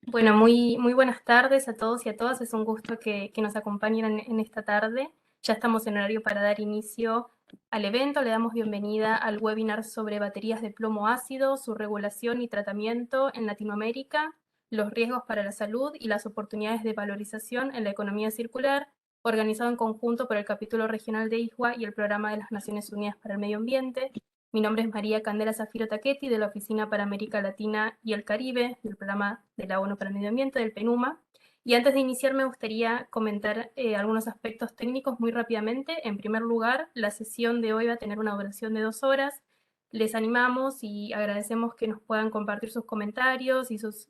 Bueno, muy buenas tardes a todos y a todas. Es un gusto que nos acompañen en esta tarde. Ya estamos en horario para dar inicio al evento. Le damos bienvenida al webinar sobre baterías de plomo ácido, su regulación y tratamiento en Latinoamérica, los riesgos para la salud y las oportunidades de valorización en la economía circular, organizado en conjunto por el capítulo regional de ISWA y el Programa de las Naciones Unidas para el Medio Ambiente. Mi nombre es María Candela Zafiro Taquetti, de la Oficina para América Latina y el Caribe, del Programa de la ONU para el Medio Ambiente, del PNUMA. Y antes de iniciar, me gustaría comentar algunos aspectos técnicos muy rápidamente. En primer lugar, la sesión de hoy va a tener una duración de 2 horas. Les animamos y agradecemos que nos puedan compartir sus comentarios y sus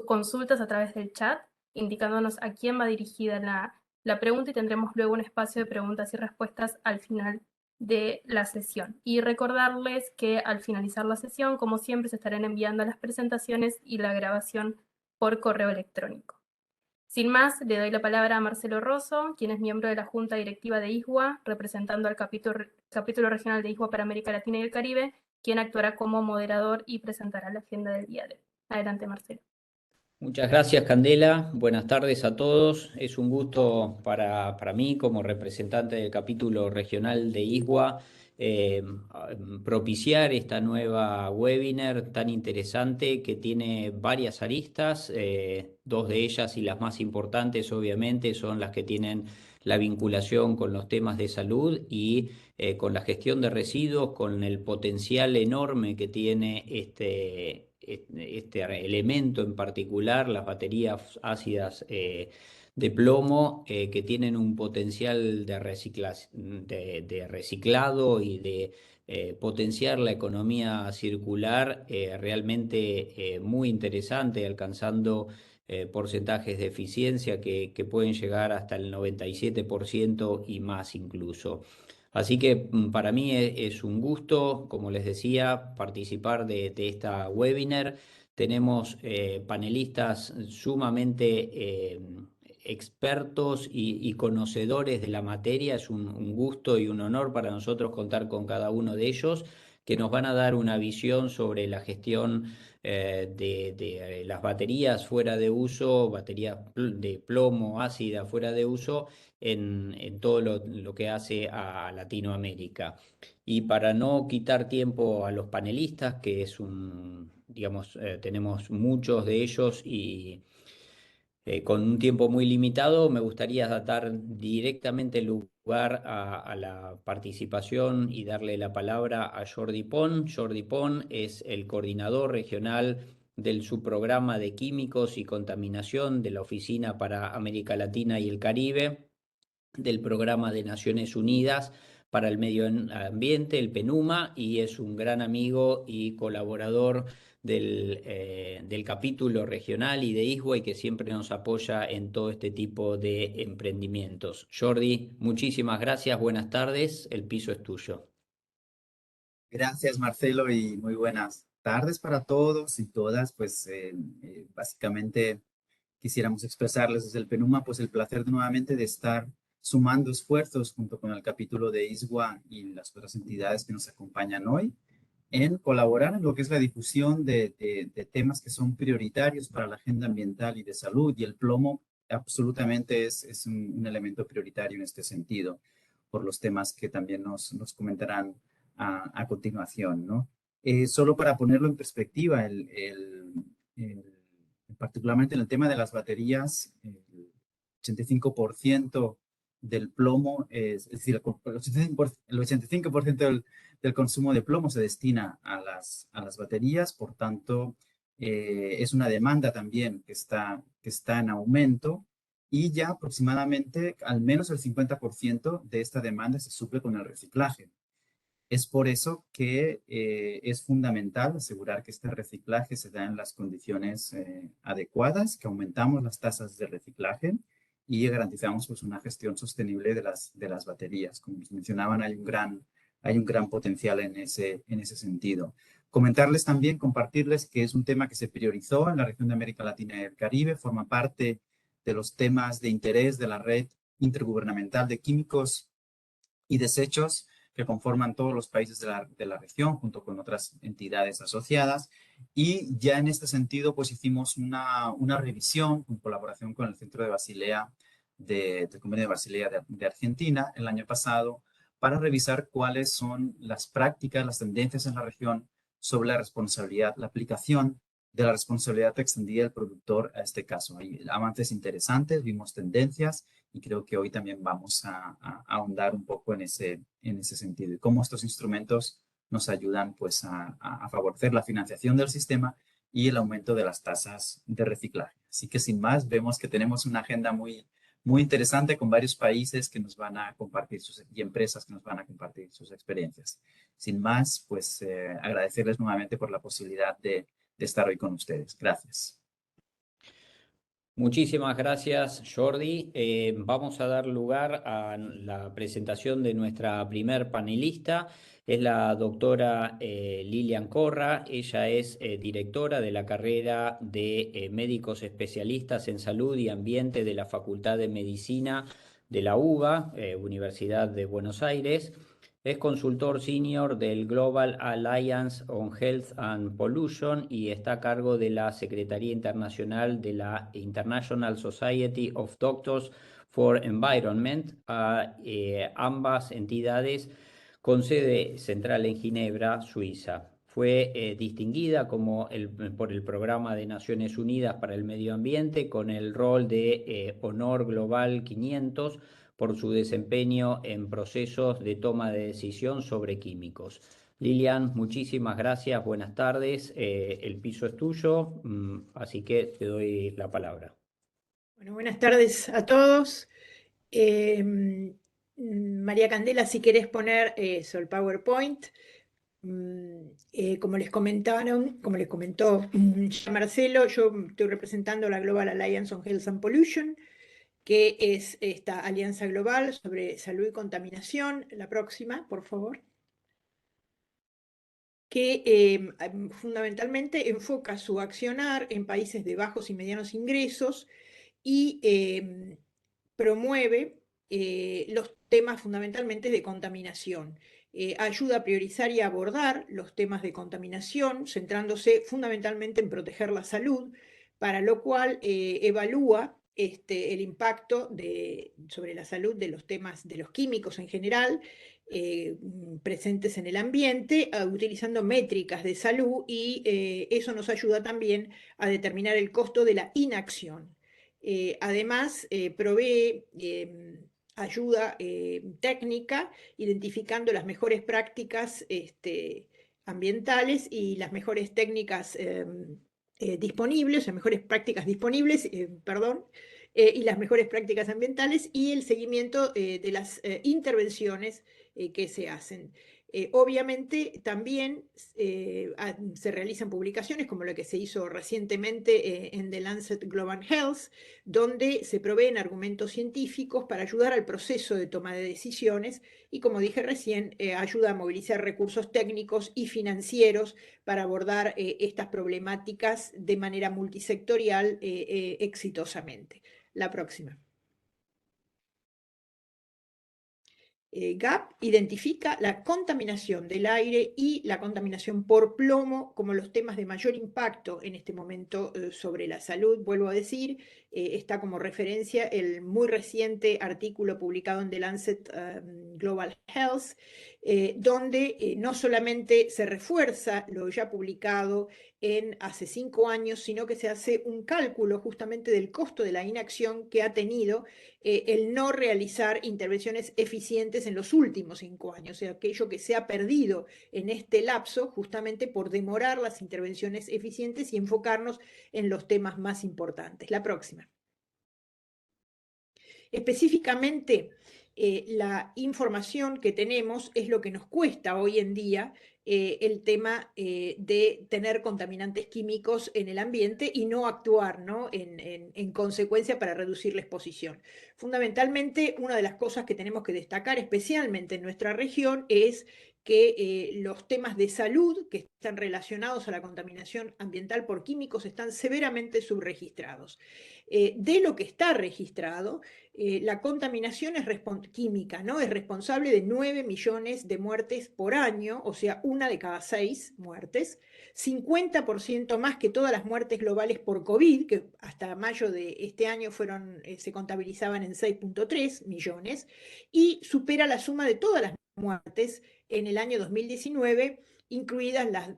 consultas a través del chat, indicándonos a quién va dirigida la pregunta, y tendremos luego un espacio de preguntas y respuestas al final de la sesión. Y recordarles que al finalizar la sesión, como siempre, se estarán enviando las presentaciones y la grabación por correo electrónico. Sin más, le doy la palabra a Marcelo Rosso, quien es miembro de la Junta Directiva de ISWA, representando al capítulo regional de ISWA para América Latina y el Caribe, quien actuará como moderador y presentará la agenda del día de hoy. Adelante, Marcelo. Muchas gracias, Candela. Buenas tardes a todos. Es un gusto para mí, como representante del capítulo regional de ISWA, eh, propiciar esta nueva webinar tan interesante que tiene varias aristas. Dos de ellas, y las más importantes, obviamente, son las que tienen la vinculación con los temas de salud y con la gestión de residuos, con el potencial enorme que tiene este elemento en particular, las baterías ácidas de plomo, que tienen un potencial de reciclado y de potenciar la economía circular realmente muy interesante, alcanzando porcentajes de eficiencia que pueden llegar hasta el 97% y más incluso. Así que para mí es un gusto, como les decía, participar de esta webinar. Tenemos panelistas sumamente expertos y conocedores de la materia. Es un gusto y un honor para nosotros contar con cada uno de ellos, que nos van a dar una visión sobre la gestión de las baterías fuera de uso, baterías de plomo ácida fuera de uso, en todo lo que hace a Latinoamérica. Y para no quitar tiempo a los panelistas, que es digamos, tenemos muchos de ellos y con un tiempo muy limitado, me gustaría dar directamente lugar a la participación y darle la palabra a Jordi Pon. Jordi Pon es el coordinador regional del subprograma de químicos y contaminación de la Oficina para América Latina y el Caribe, del Programa de Naciones Unidas para el Medio Ambiente, el PNUMA, y es un gran amigo y colaborador del capítulo regional y de ISWA, y que siempre nos apoya en todo este tipo de emprendimientos. Jordi, muchísimas gracias, buenas tardes, el piso es tuyo. Gracias, Marcelo, y muy buenas tardes para todos y todas. Pues básicamente quisiéramos expresarles desde el PNUMA pues el placer nuevamente de estar sumando esfuerzos junto con el capítulo de ISWA y las otras entidades que nos acompañan hoy en colaborar en lo que es la difusión de temas que son prioritarios para la agenda ambiental y de salud, y el plomo absolutamente es un elemento prioritario en este sentido, por los temas que también nos comentarán a continuación, ¿no? Solo para ponerlo en perspectiva, particularmente en el tema de las baterías, el 85% del plomo, es decir, el 85% del consumo de plomo se destina a las baterías. Por tanto, es una demanda también que está en aumento, y ya aproximadamente al menos el 50% de esta demanda se suple con el reciclaje. Es por eso que es fundamental asegurar que este reciclaje se da en las condiciones adecuadas, que aumentamos las tasas de reciclaje y garantizamos pues, una gestión sostenible de las baterías. Como les mencionaban, hay un gran potencial en ese sentido. Comentarles también, compartirles que es un tema que se priorizó en la región de América Latina y el Caribe, forma parte de los temas de interés de la Red Intergubernamental de Químicos y Desechos que conforman todos los países de la región, junto con otras entidades asociadas. Y ya en este sentido, pues hicimos una revisión en colaboración con el Centro de Basilea, del Convenio de Basilea de Argentina, el año pasado, para revisar cuáles son las prácticas, las tendencias en la región sobre la responsabilidad, la aplicación de la responsabilidad extendida del productor a este caso. Hay avances interesantes, vimos tendencias y creo que hoy también vamos a ahondar un poco en ese sentido y cómo estos instrumentos nos ayudan pues a favorecer la financiación del sistema y el aumento de las tasas de reciclaje. Así que sin más, vemos que tenemos una agenda muy interesante con varios países que nos van a compartir y empresas que nos van a compartir sus experiencias. Sin más, pues agradecerles nuevamente por la posibilidad de estar hoy con ustedes. Gracias. Muchísimas gracias, Jordi. Vamos a dar lugar a la presentación de nuestra primer panelista. Es la doctora Lilian Corra. Ella es directora de la carrera de Médicos Especialistas en Salud y Ambiente de la Facultad de Medicina de la UBA, Universidad de Buenos Aires. Es consultor senior del Global Alliance on Health and Pollution y está a cargo de la Secretaría Internacional de la International Society of Doctors for Environment, ambas entidades con sede central en Ginebra, Suiza. Fue distinguida por el Programa de Naciones Unidas para el Medio Ambiente con el rol de Honor Global 500 por su desempeño en procesos de toma de decisión sobre químicos. Lilian, muchísimas gracias, buenas tardes. El piso es tuyo, así que te doy la palabra. Bueno, buenas tardes a todos. María Candela, si querés poner el PowerPoint. Como les comentó ya Marcelo, yo estoy representando la Global Alliance on Health and Pollution, que es esta alianza global sobre salud y contaminación. La próxima, por favor. Que fundamentalmente enfoca su accionar en países de bajos y medianos ingresos y promueve los temas fundamentalmente de contaminación. Ayuda a priorizar y abordar los temas de contaminación, centrándose fundamentalmente en proteger la salud, para lo cual evalúa el impacto sobre la salud de los temas de los químicos en general, presentes en el ambiente, utilizando métricas de salud, y eso nos ayuda también a determinar el costo de la inacción. Además, provee ayuda técnica, identificando las mejores prácticas ambientales y las mejores técnicas disponibles, las mejores prácticas disponibles, y las mejores prácticas ambientales y el seguimiento de las intervenciones que se hacen. Obviamente también se realizan publicaciones como la que se hizo recientemente en The Lancet Global Health, donde se proveen argumentos científicos para ayudar al proceso de toma de decisiones y, como dije recién, ayuda a movilizar recursos técnicos y financieros para abordar estas problemáticas de manera multisectorial exitosamente. La próxima. GAP identifica la contaminación del aire y la contaminación por plomo como los temas de mayor impacto en este momento sobre la salud. Vuelvo a decir, está como referencia el muy reciente artículo publicado en The Lancet Global Health, donde no solamente se refuerza lo ya publicado hace 5 años, sino que se hace un cálculo justamente del costo de la inacción que ha tenido el no realizar intervenciones eficientes en los últimos 5 años, o sea, aquello que se ha perdido en este lapso justamente por demorar las intervenciones eficientes y enfocarnos en los temas más importantes. La próxima. Específicamente, la información que tenemos es lo que nos cuesta hoy en día el tema de tener contaminantes químicos en el ambiente y no actuar, ¿no?, en consecuencia para reducir la exposición. Fundamentalmente, una de las cosas que tenemos que destacar, especialmente en nuestra región, es que los temas de salud que están relacionados a la contaminación ambiental por químicos están severamente subregistrados. De lo que está registrado, la contaminación química, ¿no? Es responsable de 9 millones de muertes por año, o sea, 1 de cada 6 muertes, 50% más que todas las muertes globales por COVID, que hasta mayo de este año se contabilizaban en 6,3 millones, y supera la suma de todas las muertes en el año 2019, incluidas las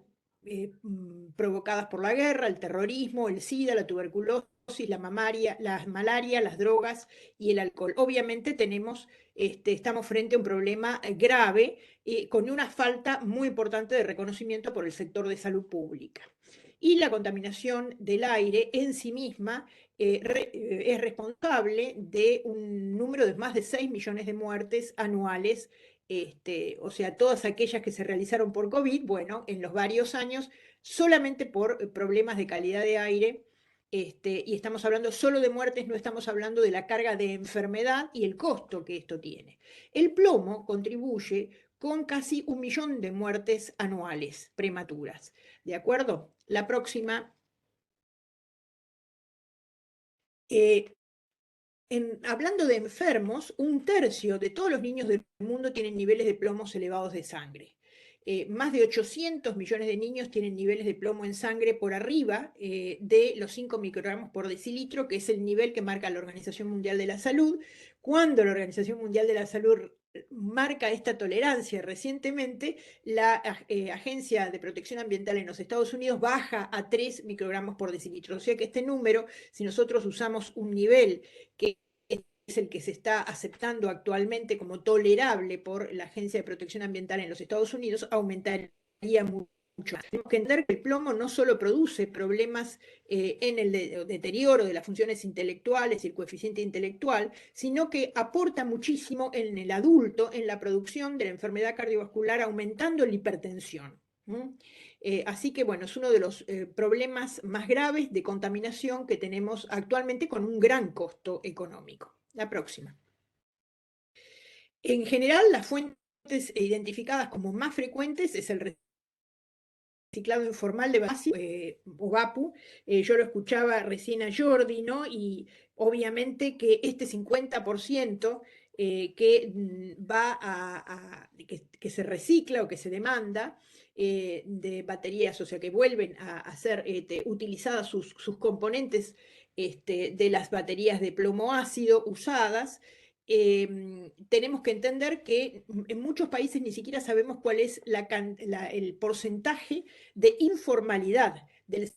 provocadas por la guerra, el terrorismo, el SIDA, la tuberculosis, la malaria, las drogas y el alcohol. Obviamente estamos frente a un problema grave con una falta muy importante de reconocimiento por el sector de salud pública. Y la contaminación del aire en sí misma es responsable de un número de más de 6 millones de muertes anuales, o sea, todas aquellas que se realizaron por COVID, bueno, en los varios años, solamente por problemas de calidad de aire. Y estamos hablando solo de muertes, no estamos hablando de la carga de enfermedad y el costo que esto tiene. El plomo contribuye con casi 1 millón de muertes anuales prematuras. ¿De acuerdo? La próxima. Hablando de enfermos, 1/3 de todos los niños del mundo tienen niveles de plomos elevados de sangre. Más de 800 millones de niños tienen niveles de plomo en sangre por arriba de los 5 microgramos por decilitro, que es el nivel que marca la Organización Mundial de la Salud. Cuando la Organización Mundial de la Salud marca esta tolerancia recientemente, la Agencia de Protección Ambiental en los Estados Unidos baja a 3 microgramos por decilitro. O sea que este número, si nosotros usamos un nivel que es el que se está aceptando actualmente como tolerable por la Agencia de Protección Ambiental en los Estados Unidos, aumentaría mucho. Tenemos que entender que el plomo no solo produce problemas en el deterioro de las funciones intelectuales y el coeficiente intelectual, sino que aporta muchísimo en el adulto en la producción de la enfermedad cardiovascular, aumentando la hipertensión. Así que, bueno, es uno de los problemas más graves de contaminación que tenemos actualmente con un gran costo económico. La próxima. En general, las fuentes identificadas como más frecuentes es el reciclado informal de o VAPU. Yo lo escuchaba recién a Jordi, ¿no? Y obviamente que este 50% que va que se recicla o que se demanda de baterías, o sea, que vuelven a ser utilizadas sus componentes de las baterías de plomo ácido usadas. Tenemos que entender que en muchos países ni siquiera sabemos cuál es el porcentaje de informalidad del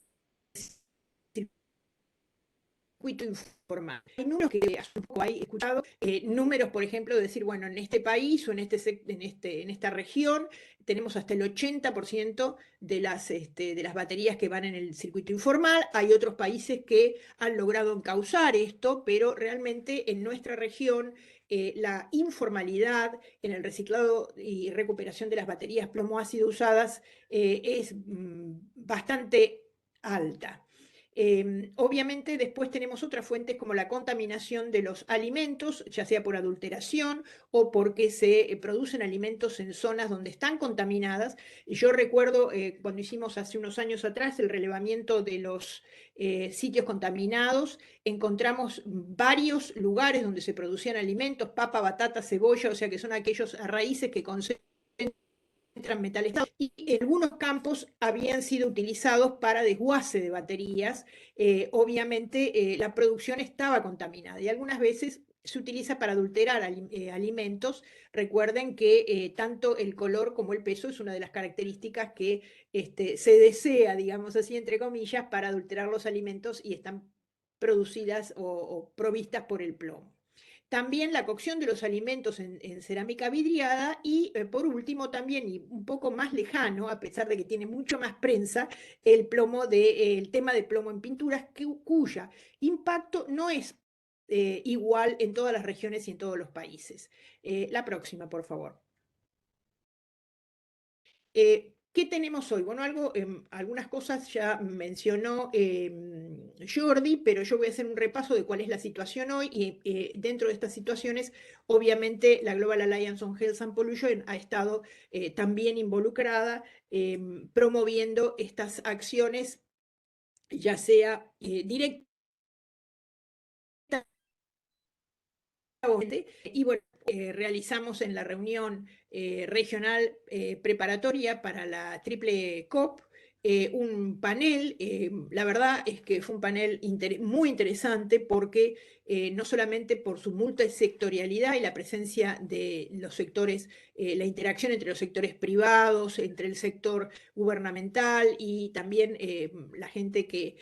circuito informal. Hay números que hace un poco he escuchado, números, por ejemplo, de decir, bueno, en este país o en esta región tenemos hasta el 80% de las baterías que van en el circuito informal. Hay otros países que han logrado encauzar esto, pero realmente en nuestra región la informalidad en el reciclado y recuperación de las baterías plomo ácido usadas es bastante alta. Obviamente después tenemos otras fuentes como la contaminación de los alimentos, ya sea por adulteración o porque se producen alimentos en zonas donde están contaminadas. Yo recuerdo cuando hicimos hace unos años atrás el relevamiento de los sitios contaminados, encontramos varios lugares donde se producían alimentos, papa, batata, cebolla, o sea que son aquellos raíces que concentran metales, y en algunos campos habían sido utilizados para desguace de baterías. Obviamente la producción estaba contaminada y algunas veces se utiliza para adulterar alimentos. Recuerden que tanto el color como el peso es una de las características que se desea, digamos así, entre comillas, para adulterar los alimentos y están producidas o provistas por el plomo. También la cocción de los alimentos en cerámica vidriada y por último también, y un poco más lejano, a pesar de que tiene mucho más prensa, el tema de plomo en pinturas, cuya impacto no es igual en todas las regiones y en todos los países. La próxima, por favor. ¿Qué tenemos hoy? Bueno, algunas cosas ya mencionó Jordi, pero yo voy a hacer un repaso de cuál es la situación hoy y dentro de estas situaciones, obviamente, la Global Alliance on Health and Pollution ha estado también involucrada promoviendo estas acciones, ya sea directamente y bueno, realizamos en la reunión regional preparatoria para la triple COP un panel. La verdad es que fue un panel muy interesante porque no solamente por su multisectorialidad y la presencia de los sectores, la interacción entre los sectores privados, entre el sector gubernamental y también la gente que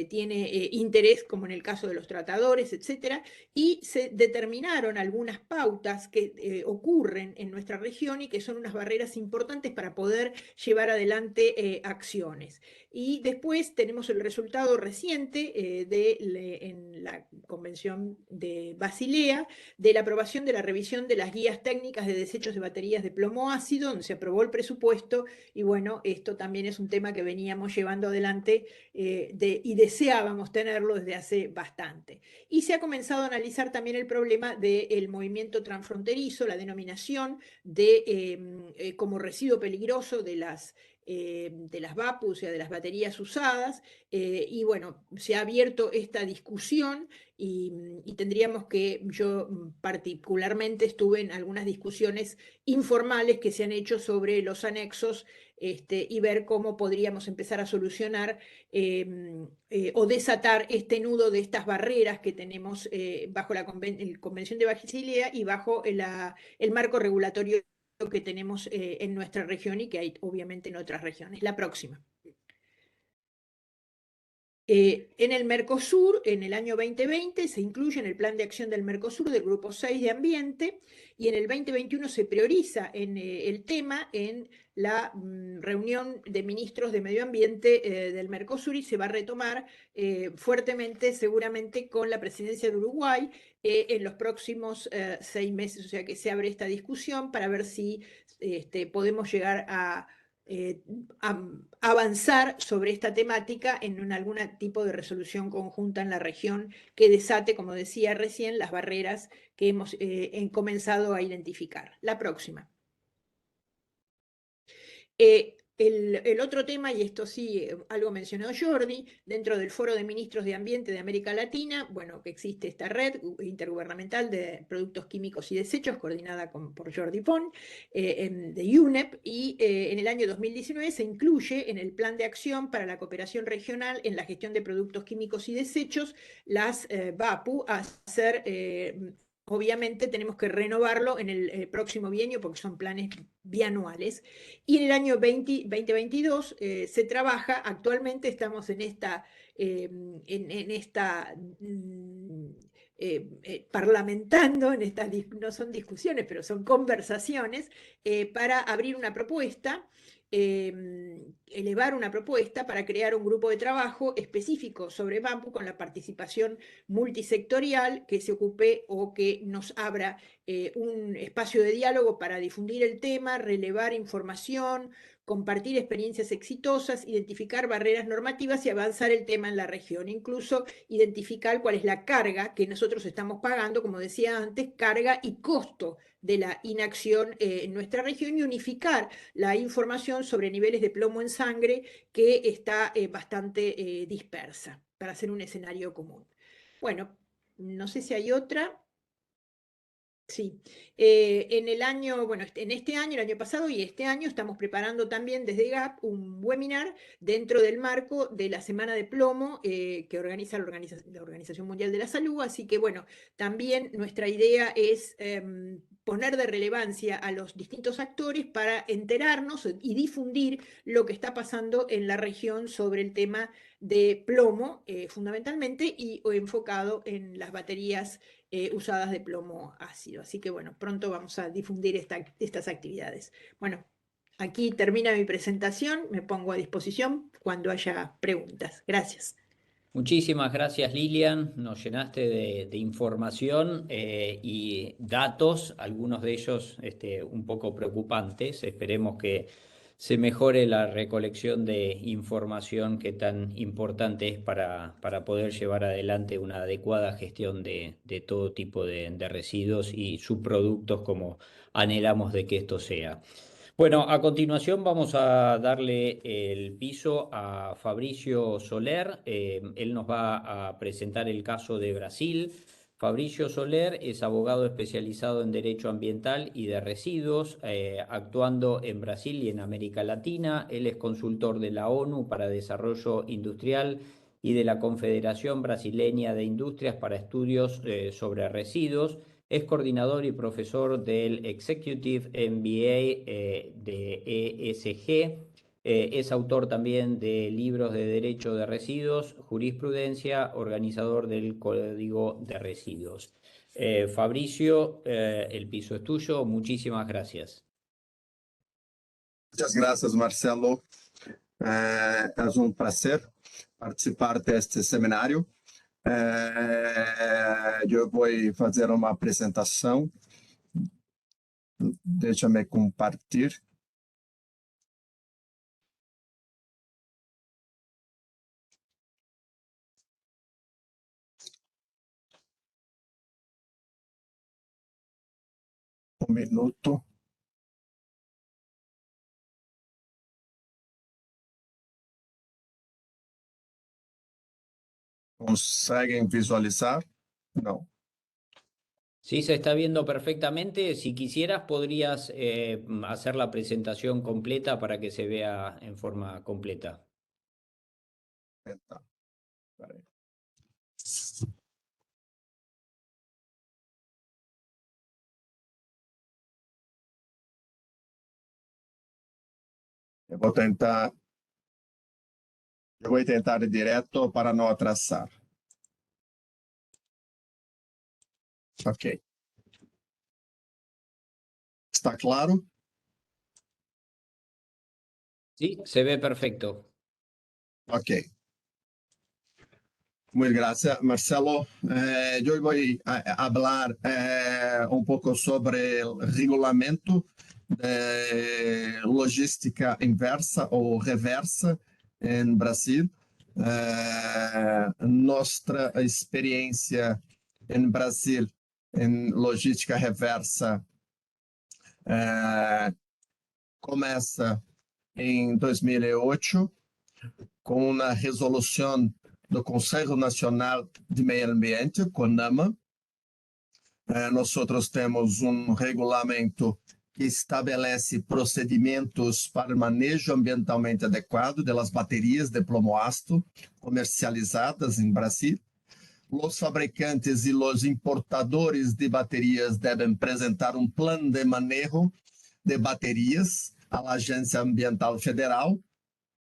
tiene interés, como en el caso de los tratadores, etcétera, y se determinaron algunas pautas que ocurren en nuestra región y que son unas barreras importantes para poder llevar adelante acciones. Y después tenemos el resultado reciente en la Convención de Basilea de la aprobación de la revisión de las guías técnicas de desechos de baterías de plomo ácido, donde se aprobó el presupuesto y bueno, esto también es un tema que veníamos llevando adelante y deseábamos tenerlo desde hace bastante. Y se ha comenzado a analizar también el problema del movimiento transfronterizo, la denominación como residuo peligroso de las VAPU, o sea, de las baterías usadas, y bueno, se ha abierto esta discusión y tendríamos que, yo particularmente estuve en algunas discusiones informales que se han hecho sobre los anexos y ver cómo podríamos empezar a solucionar o desatar este nudo de estas barreras que tenemos bajo la Convención de Basilea y bajo el marco regulatorio que tenemos en nuestra región y que hay obviamente en otras regiones. La próxima. En el Mercosur, en el año 2020, se incluye en el Plan de Acción del Mercosur del Grupo 6 de Ambiente y en el 2021 se prioriza el tema en la reunión de ministros de Medio Ambiente del Mercosur y se va a retomar fuertemente, seguramente, con la presidencia de Uruguay en los próximos 6 meses. O sea que se abre esta discusión para ver si podemos llegar a avanzar sobre esta temática en algún tipo de resolución conjunta en la región que desate, como decía recién, las barreras que hemos comenzado a identificar. La próxima. El otro tema, y esto sí, algo mencionó Jordi, dentro del Foro de Ministros de Ambiente de América Latina, bueno, que existe esta red intergubernamental de productos químicos y desechos, coordinada por Jordi Pon, de UNEP, y en el año 2019 se incluye en el Plan de Acción para la Cooperación Regional en la Gestión de Productos Químicos y Desechos, las VAPU, a ser... obviamente tenemos que renovarlo en el próximo bienio porque son planes bianuales. Y en el año 2022 se trabaja, actualmente estamos en esta, parlamentando, no son discusiones, pero son conversaciones, para abrir una propuesta, elevar una propuesta para crear un grupo de trabajo específico sobre VAPU con la participación multisectorial que se ocupe o que nos abra un espacio de diálogo para difundir el tema, relevar información, compartir experiencias exitosas, identificar barreras normativas y avanzar el tema en la región. Incluso identificar cuál es la carga que nosotros estamos pagando, como decía antes, carga y costo de la inacción en nuestra región y unificar la información sobre niveles de plomo en sangre que está bastante dispersa para hacer un escenario común. Bueno, no sé si hay otra. Sí, en este año, el año pasado y este año estamos preparando también desde GAP un webinar dentro del marco de la Semana de Plomo que organiza la Organización Mundial de la Salud, así que bueno, también nuestra idea es poner de relevancia a los distintos actores para enterarnos y difundir lo que está pasando en la región sobre el tema de plomo, fundamentalmente, y enfocado en las baterías usadas de plomo ácido. Así que bueno, pronto vamos a difundir estas actividades. Bueno, aquí termina mi presentación, me pongo a disposición cuando haya preguntas. Gracias. Muchísimas gracias, Lilian. Nos llenaste de información y datos, algunos de ellos un poco preocupantes. Esperemos que se mejore la recolección de información que tan importante es para poder llevar adelante una adecuada gestión de todo tipo de residuos y subproductos como anhelamos de que esto sea. Bueno, a continuación vamos a darle el piso a Fabricio Soler. Él nos va a presentar el caso de Brasil. Fabricio Soler es abogado especializado en Derecho Ambiental y de Residuos, actuando en Brasil y en América Latina. Él es consultor de la ONU para Desarrollo Industrial y de la Confederación Brasileña de Industrias para Estudios sobre Residuos. Es coordinador y profesor del Executive MBA de ESG. Es autor también de libros de Derecho de Residuos, Jurisprudencia, organizador del Código de Residuos. Fabricio, el piso es tuyo. Muchísimas gracias. Muchas gracias, Marcelo. Es un placer participar de este seminario. Eu vou fazer uma apresentação. Deixa-me compartilhar. Um minuto. ¿Conseguem visualizar? No. Sí, se está viendo perfectamente. Si quisieras, podrías hacer la presentación completa para que se vea en forma completa. Tentar. Peraí. Eu vou tentar ir direto para não atrasar. Ok. Está claro? Sí, se ve perfecto. Ok. Muchas gracias, Marcelo. Yo voy a hablar un poco sobre el regulamento de logística inversa o reversa en Brasil. Nuestra experiencia en Brasil en logística reversa começa em 2008 com uma resolução do Conselho Nacional de Meio Ambiente, CONAMA. Nós temos um regulamento que estabelece procedimentos para manejo ambientalmente adequado das baterias de plomo-ácido comercializadas em Brasil. Os fabricantes e os importadores de baterias devem apresentar um plano de manejo de baterias à Agência Ambiental Federal,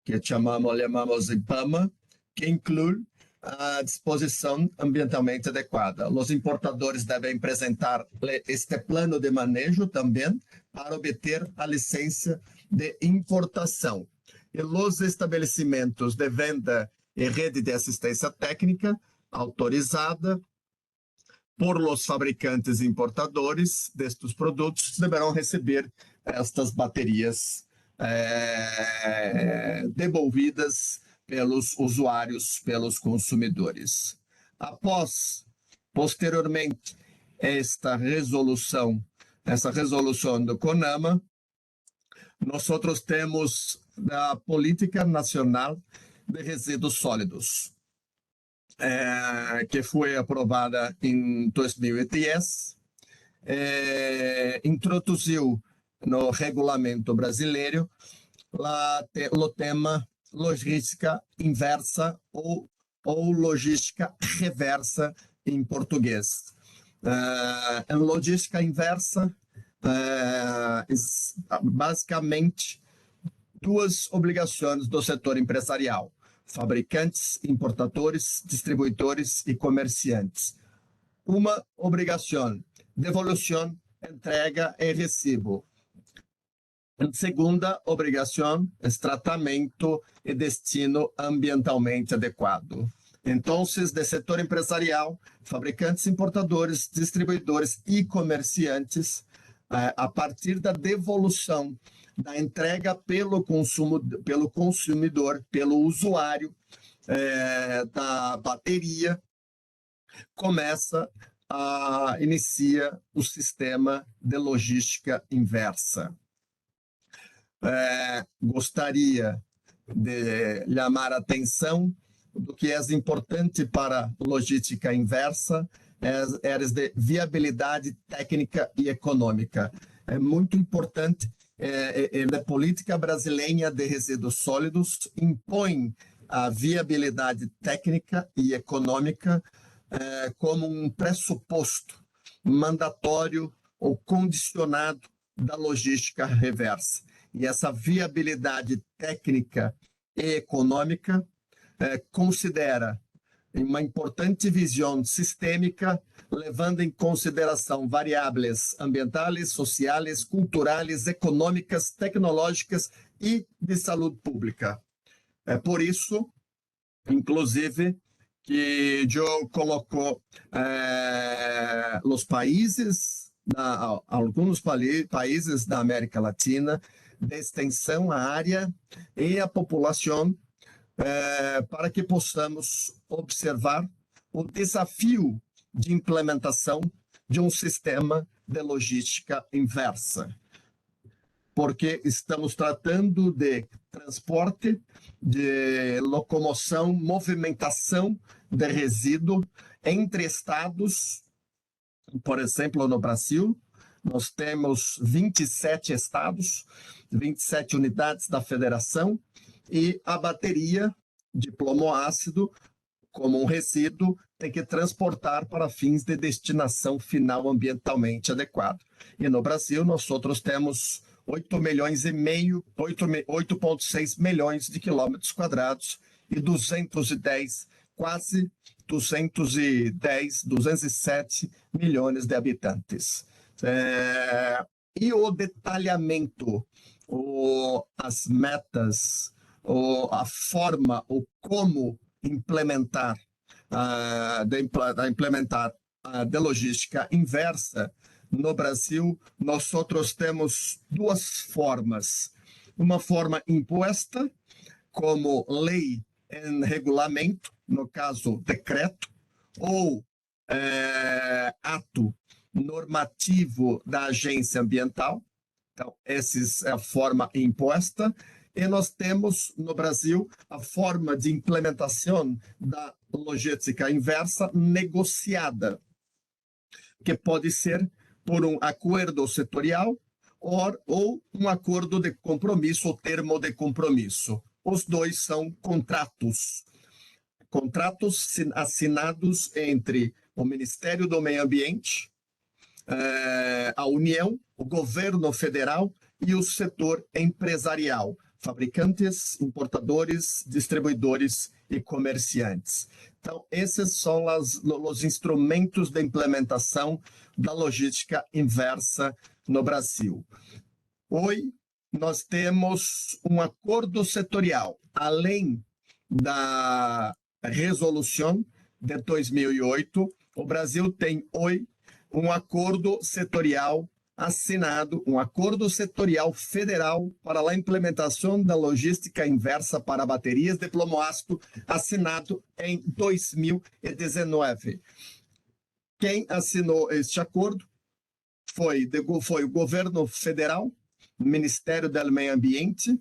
que chamamos IBAMA, que inclui a disposição ambientalmente adequada. Os importadores devem apresentar este plano de manejo também para obter a licença de importação. E os estabelecimentos de venda e rede de assistência técnica autorizada por los fabricantes e importadores destes produtos deverão receber estas baterias devolvidas pelos usuários, pelos consumidores. Posteriormente, essa resolução do CONAMA, nós temos a Política Nacional de Resíduos Sólidos, que foi aprovada em 2010, introduziu no regulamento brasileiro o tema logística inversa ou logística reversa em português. Em logística inversa, basicamente, duas obrigações do setor empresarial: fabricantes, importadores, distribuidores e comerciantes. Uma obrigação: devolução, entrega e recibo. A segunda obrigação é tratamento e destino ambientalmente adequado. Então, do setor empresarial, fabricantes, importadores, distribuidores e comerciantes, a partir da devolução, da entrega pelo consumidor, pelo usuário da bateria, inicia o sistema de logística inversa. Gostaria de chamar a atenção do que é importante para a logística inversa, áreas de viabilidade técnica e econômica. É muito importante, a política brasileira de resíduos sólidos impõe a viabilidade técnica e econômica como um pressuposto mandatório ou condicionado da logística reversa. E essa viabilidade técnica e econômica considera uma importante visão sistêmica, levando em consideração variáveis ambientais, sociais, culturais, econômicas, tecnológicas e de saúde pública. É por isso, inclusive, que eu coloco os países, alguns países da América Latina, de extensão à área e a população, para que possamos observar o desafio de implementação de um sistema de logística inversa. Porque estamos tratando de transporte, de locomoção, movimentação de resíduo entre estados. Por exemplo, no Brasil, nós temos 27 estados, 27 unidades da federação, e a bateria de plomo ácido, como um resíduo, tem que transportar para fins de destinação final ambientalmente adequado. E no Brasil, nós temos 8,6 milhões de quilômetros quadrados e 207 milhões de habitantes. E o detalhamento, as metas, a forma, o como implementar a logística inversa, no Brasil, nós temos duas formas. Uma forma imposta, como lei em regulamento, no caso, decreto, ou ato normativo da agência ambiental. Então, essa é a forma imposta. E nós temos, no Brasil, a forma de implementação da logística inversa negociada, que pode ser por um acordo setorial ou um acordo de compromisso, ou termo de compromisso. Os dois são contratos assinados entre o Ministério do Meio Ambiente, a União, o governo federal e o setor empresarial, fabricantes, importadores, distribuidores e comerciantes. Então, esses são os instrumentos de implementação da logística inversa no Brasil. Hoje, nós temos um acordo setorial, além da resolução de 2008, o Brasil tem hoje um acordo setorial assinado, um acordo setorial federal para a implementação da logística inversa para baterias de plomo ácido, assinado em 2019. Quem assinou este acordo foi o governo federal, o Ministério do Meio Ambiente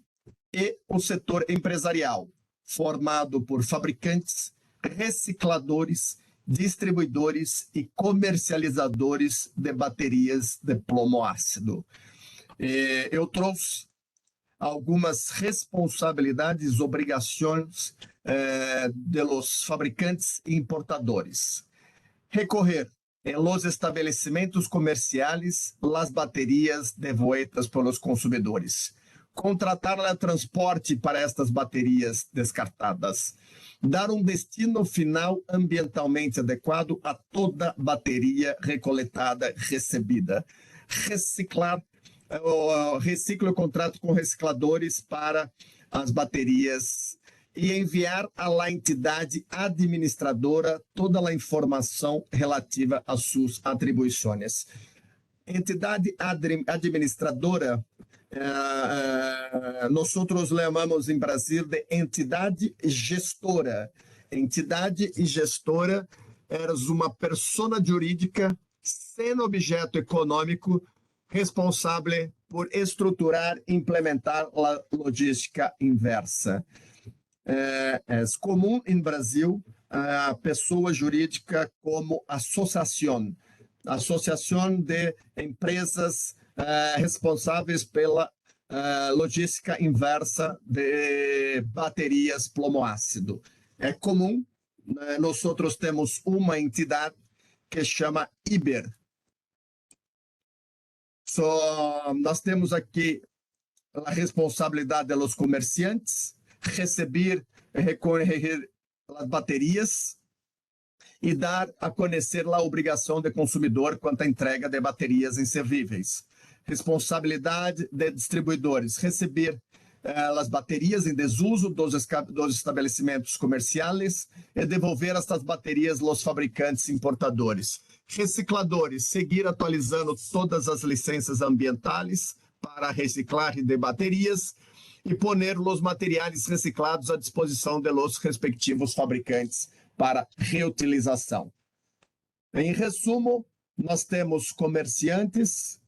e o setor empresarial, formado por fabricantes, recicladores, distribuidores e comercializadores de baterias de plomo ácido. Eu trouxe algumas responsabilidades, obrigações dos fabricantes e importadores. Recorrer em los estabelecimentos comerciais as baterias devolvidas pelos consumidores. Contratar o transporte para estas baterias descartadas. Dar um destino final ambientalmente adequado a toda bateria recoletada, recebida. Recicla o contrato com recicladores para as baterias e enviar à entidade administradora toda a informação relativa às suas atribuições. entidade administradora, nós chamamos em Brasil de entidade gestora. Entidade e gestora é uma persona jurídica sem objeto econômico responsável por estruturar e implementar a logística inversa. É comum em Brasil a pessoa jurídica como associação de empresas responsáveis pela logística inversa de baterias plomo-ácido. É comum, nós temos uma entidade que chama IBER. Nós temos aqui a responsabilidade dos comerciantes, receber e recorrer as baterias e dar a conhecer a obrigação do consumidor quanto à entrega de baterias inservíveis. Responsabilidade de distribuidores, receber as baterias em desuso dos estabelecimentos comerciais e devolver estas baterias aos fabricantes importadores. Recicladores, seguir atualizando todas as licenças ambientais para a reciclagem de baterias e poner os materiais reciclados à disposição de los respectivos fabricantes para reutilização. Em resumo, nós temos comerciantes,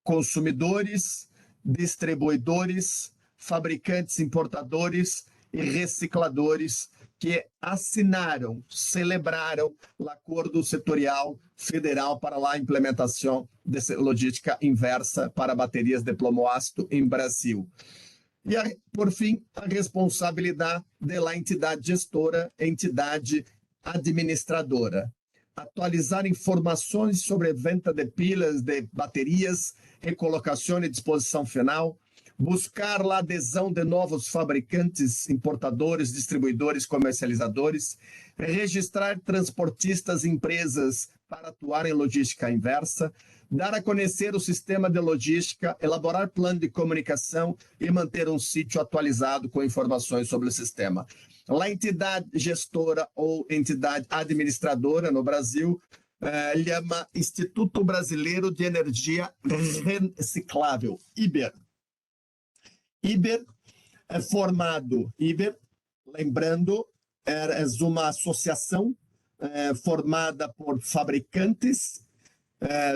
consumidores, distribuidores, fabricantes importadores e recicladores que assinaram, celebraram o Acordo Setorial Federal para a implementação de logística inversa para baterias de plomo-ácido em Brasil. E, por fim, a responsabilidade da entidade gestora, entidade administradora. Atualizar informações sobre venda de pilas, de baterias, recolocação e disposição final, buscar a adesão de novos fabricantes, importadores, distribuidores, comercializadores, registrar transportistas e empresas para atuar em logística inversa, dar a conhecer o sistema de logística, elaborar plano de comunicação e manter um sítio atualizado com informações sobre o sistema. A entidade gestora ou entidade administradora no Brasil chama Instituto Brasileiro de Energia Reciclável, IBER. IBER é formado, lembrando, é uma associação formada por fabricantes,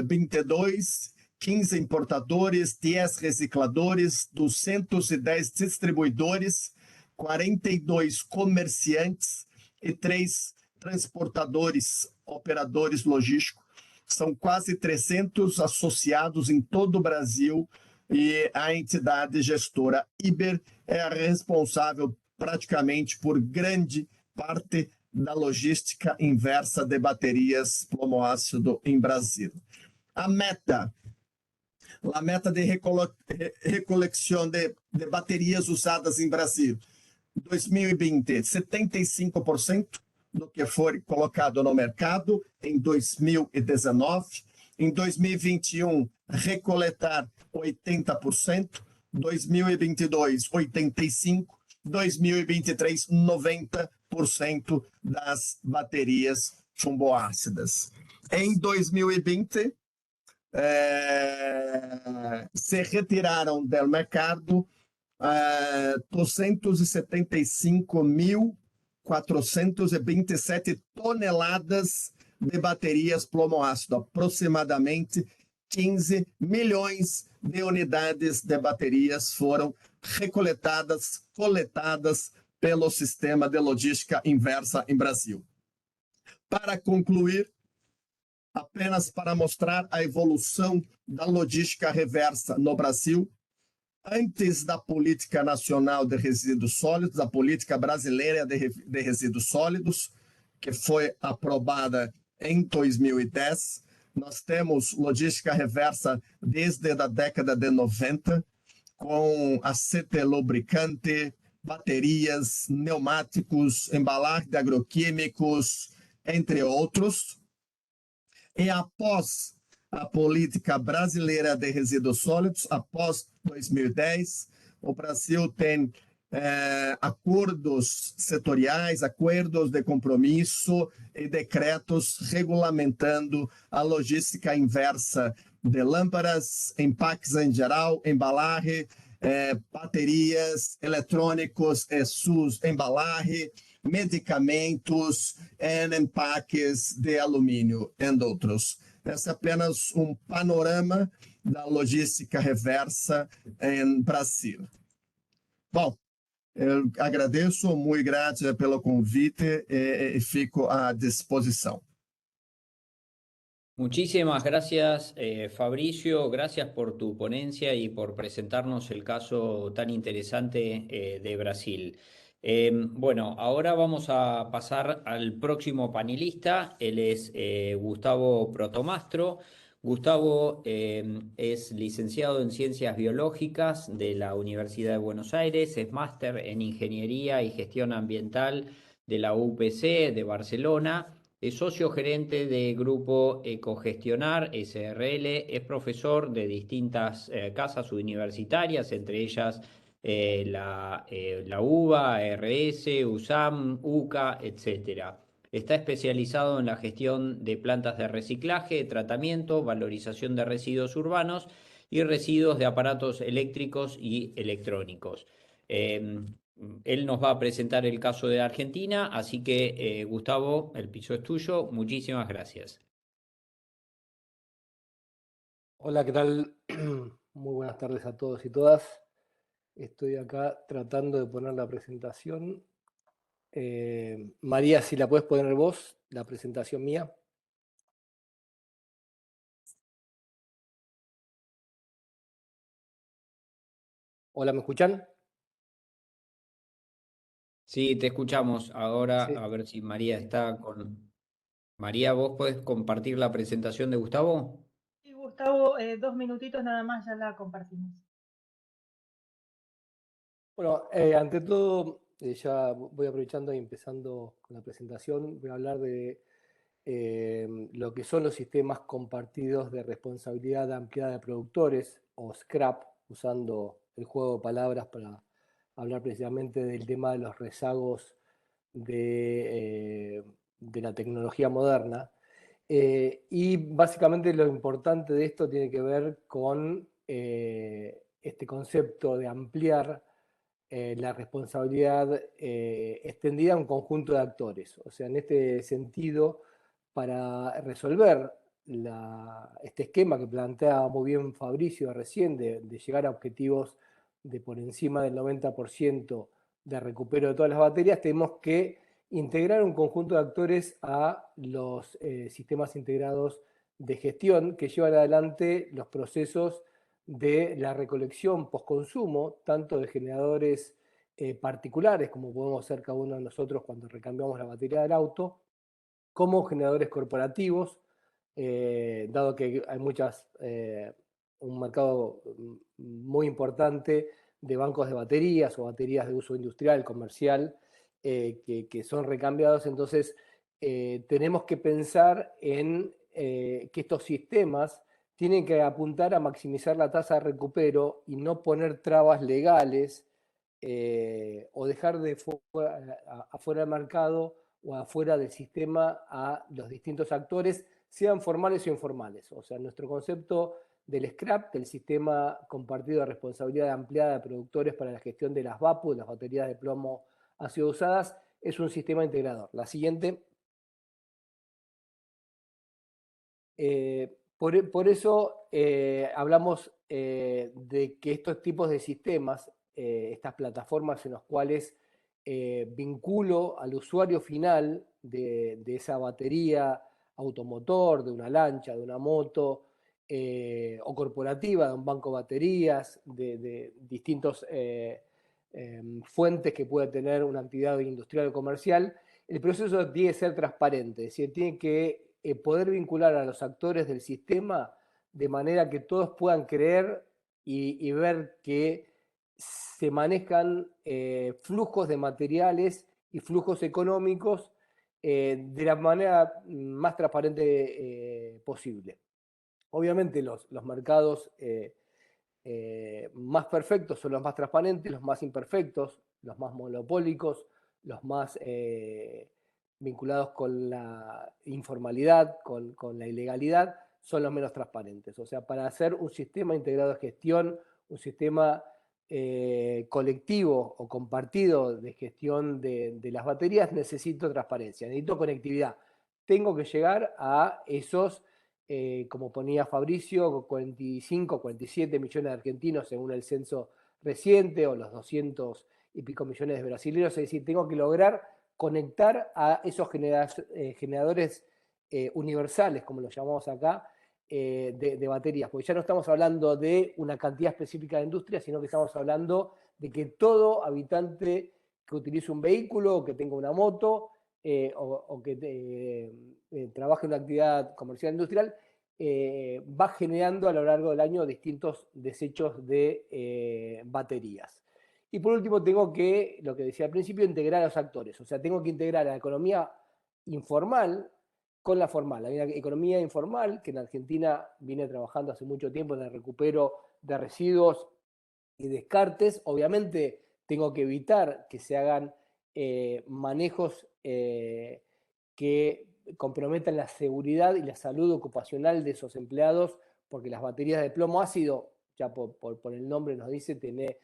22, 15 importadores, 10 recicladores, 210 distribuidores, 42 comerciantes e 3 transportadores, operadores logísticos. São quase 300 associados em todo o Brasil e a entidade gestora IBER é a responsável praticamente por grande parte da logística inversa de baterias plomo-ácido em Brasil. A meta de recolecção de baterias usadas em Brasil, 2020, 75% do que foi colocado no mercado em 2019. Em 2021, recoletar 80%, 2022, 85%, 2023, 90% das baterias chumboácidas. Em 2020, se retiraram do mercado 275.427 toneladas de baterias plomo-ácido, aproximadamente 15 milhões de unidades de baterias foram coletadas pelo sistema de logística inversa em Brasil. Para concluir, apenas para mostrar a evolução da logística reversa no Brasil, antes da Política Nacional de Resíduos Sólidos, a Política Brasileira de Resíduos Sólidos, que foi aprovada em 2010, nós temos logística reversa desde a década de 90, com aceite lubricante, baterias, pneumáticos, embalagem de agroquímicos, entre outros. E após a Política Brasileira de Resíduos Sólidos, após 2010, o Brasil tem acordos setoriais, acordos de compromisso e decretos regulamentando a logística inversa de lâmpadas, empaques em geral, embalagem, baterias, eletrônicos, SUS, embalagem, medicamentos, empaques de alumínio, entre outros. Esse é apenas um panorama da logística reversa em Brasil. Bom, eu agradeço, muito grato pelo convite e fico à disposição. Muchísimas gracias, Fabricio. Gracias por tu ponencia y por presentarnos el caso tan interesante de Brasil. Bueno, ahora vamos a pasar al próximo panelista. Él es Gustavo Protomastro. Gustavo es licenciado en Ciencias Biológicas de la Universidad de Buenos Aires, es máster en Ingeniería y Gestión Ambiental de la UPC de Barcelona. Es socio gerente de Grupo Ecogestionar SRL, es profesor de distintas casas universitarias, entre ellas la UBA, RS, USAM, UCA, etc. Está especializado en la gestión de plantas de reciclaje, tratamiento, valorización de residuos urbanos y residuos de aparatos eléctricos y electrónicos. Él nos va a presentar el caso de Argentina, así que Gustavo, el piso es tuyo. Muchísimas gracias. Hola, ¿qué tal? Muy buenas tardes a todos y todas. Estoy acá tratando de poner la presentación. María, si la puedes poner vos, la presentación mía. Hola, ¿me escuchan? Sí, te escuchamos. Ahora Sí. a ver si María está con... María, ¿vos podés compartir la presentación de Gustavo? Sí, Gustavo, 2 minutitos nada más, ya la compartimos. Bueno, ante todo, ya voy aprovechando y empezando con la presentación. Voy a hablar de lo que son los sistemas compartidos de responsabilidad ampliada de productores, o SCRAP, usando el juego de palabras para hablar precisamente del tema de los rezagos de la tecnología moderna. Y básicamente lo importante de esto tiene que ver con este concepto de ampliar la responsabilidad extendida a un conjunto de actores. O sea, en este sentido, para resolver este esquema que plantea muy bien Fabricio recién, de llegar a objetivos de por encima del 90% de recupero de todas las baterías, tenemos que integrar un conjunto de actores a los sistemas integrados de gestión que llevan adelante los procesos de la recolección postconsumo, tanto de generadores particulares, como podemos ser cada uno de nosotros cuando recambiamos la batería del auto, como generadores corporativos, dado que hay un mercado muy importante de bancos de baterías o baterías de uso industrial, comercial, que son recambiados. Entonces, tenemos que pensar en que estos sistemas tienen que apuntar a maximizar la tasa de recupero y no poner trabas legales o dejar afuera del mercado o afuera del sistema a los distintos actores, sean formales o informales. O sea, nuestro concepto del SCRAP, del Sistema Compartido de Responsabilidad Ampliada de Productores para la Gestión de las BAPU, las baterías de plomo ácido usadas, es un sistema integrador. La siguiente. Por eso hablamos de que estos tipos de sistemas, estas plataformas en las cuales vinculo al usuario final de esa batería automotor, de una lancha, de una moto, o corporativa, de un banco de baterías, de distintos fuentes que pueda tener una actividad industrial o comercial, el proceso tiene que ser transparente, es decir, tiene que poder vincular a los actores del sistema de manera que todos puedan creer y ver que se manejan flujos de materiales y flujos económicos de la manera más transparente posible. Obviamente los mercados más perfectos son los más transparentes, los más imperfectos, los más monopólicos, los más vinculados con la informalidad, con la ilegalidad, son los menos transparentes. O sea, para hacer un sistema integrado de gestión, un sistema colectivo o compartido de gestión de las baterías, necesito transparencia, necesito conectividad. Tengo que llegar a esos, como ponía Fabricio, 45, 47 millones de argentinos según el censo reciente, o los 200 y pico millones de brasileños. Es decir, tengo que lograr conectar a esos generadores universales, como los llamamos acá, de baterías, porque ya no estamos hablando de una cantidad específica de industria, sino que estamos hablando de que todo habitante que utilice un vehículo, o que tenga una moto, o que trabaje en una actividad comercial industrial, va generando a lo largo del año distintos desechos de baterías. Y por último tengo que, lo que decía al principio, integrar a los actores. O sea, tengo que integrar a la economía informal con la formal. Hay una economía informal que en Argentina viene trabajando hace mucho tiempo en el recupero de residuos y descartes. Obviamente tengo que evitar que se hagan manejos que comprometan la seguridad y la salud ocupacional de esos empleados, porque las baterías de plomo ácido, ya por el nombre nos dice, tiene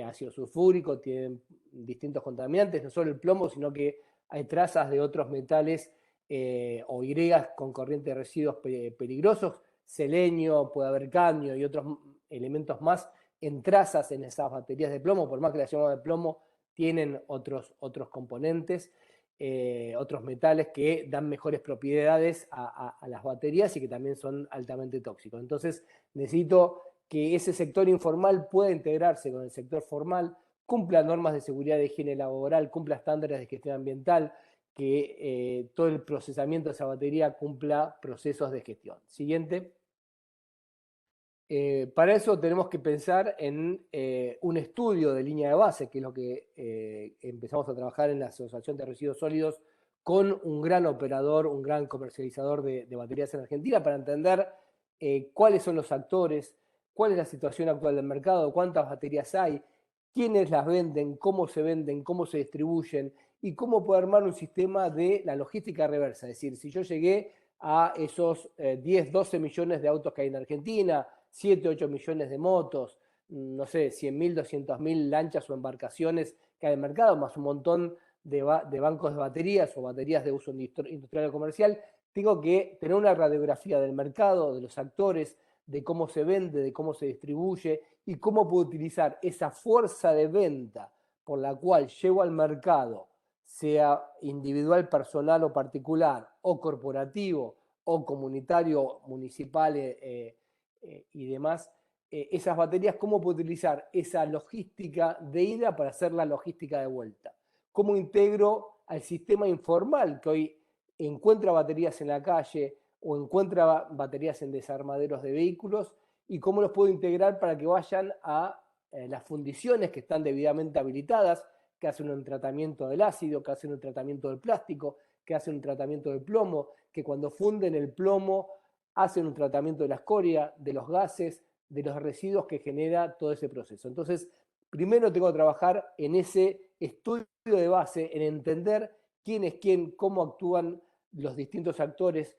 ácido sulfúrico, tienen distintos contaminantes, no solo el plomo, sino que hay trazas de otros metales o higueras con corriente de residuos peligrosos, selenio, puede haber cadmio y otros elementos más en trazas en esas baterías de plomo, por más que las llamamos de plomo, tienen otros componentes, otros metales que dan mejores propiedades a las baterías y que también son altamente tóxicos. Entonces necesito que ese sector informal pueda integrarse con el sector formal, cumpla normas de seguridad de higiene laboral, cumpla estándares de gestión ambiental, que todo el procesamiento de esa batería cumpla procesos de gestión. Siguiente. Para eso tenemos que pensar en un estudio de línea de base, que es lo que empezamos a trabajar en la Asociación de Residuos Sólidos con un gran operador, un gran comercializador de baterías en Argentina, para entender cuáles son los actores, cuál es la situación actual del mercado, cuántas baterías hay, quiénes las venden, cómo se distribuyen y cómo puedo armar un sistema de la logística reversa. Es decir, si yo llegué a esos 10, 12 millones de autos que hay en Argentina, 7, 8 millones de motos, no sé, 100.000, 200.000 lanchas o embarcaciones que hay en el mercado, más un montón de bancos de baterías o baterías de uso industrial o comercial, tengo que tener una radiografía del mercado, de los actores, de cómo se vende, de cómo se distribuye y cómo puedo utilizar esa fuerza de venta por la cual llevo al mercado, sea individual, personal o particular, o corporativo, o comunitario, municipal y demás, esas baterías, cómo puedo utilizar esa logística de ida para hacer la logística de vuelta. Cómo integro al sistema informal que hoy encuentra baterías en la calle o encuentra baterías en desarmaderos de vehículos y cómo los puedo integrar para que vayan a las fundiciones que están debidamente habilitadas, que hacen un tratamiento del ácido, que hacen un tratamiento del plástico, que hacen un tratamiento del plomo, que cuando funden el plomo hacen un tratamiento de la escoria, de los gases, de los residuos que genera todo ese proceso. Entonces, primero tengo que trabajar en ese estudio de base, en entender quién es quién, cómo actúan los distintos actores,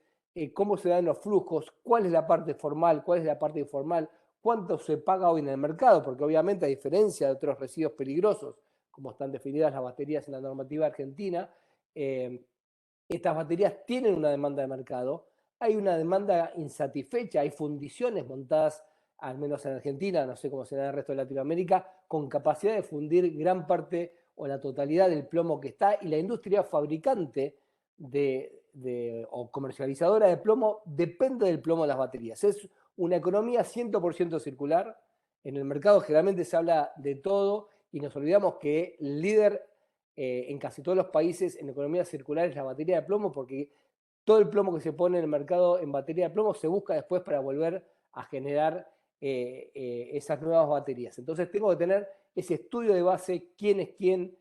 cómo se dan los flujos, cuál es la parte formal, cuál es la parte informal, cuánto se paga hoy en el mercado, porque obviamente a diferencia de otros residuos peligrosos, como están definidas las baterías en la normativa argentina, estas baterías tienen una demanda de mercado, hay una demanda insatisfecha, hay fundiciones montadas, al menos en Argentina, no sé cómo será en el resto de Latinoamérica, con capacidad de fundir gran parte o la totalidad del plomo que está, y la industria fabricante o comercializadora de plomo depende del plomo de las baterías. Es una economía 100% circular. En el mercado generalmente se habla de todo y nos olvidamos que el líder en casi todos los países en economía circular es la batería de plomo, porque todo el plomo que se pone en el mercado en batería de plomo se busca después para volver a generar esas nuevas baterías. Entonces tengo que tener ese estudio de base, quién es quién,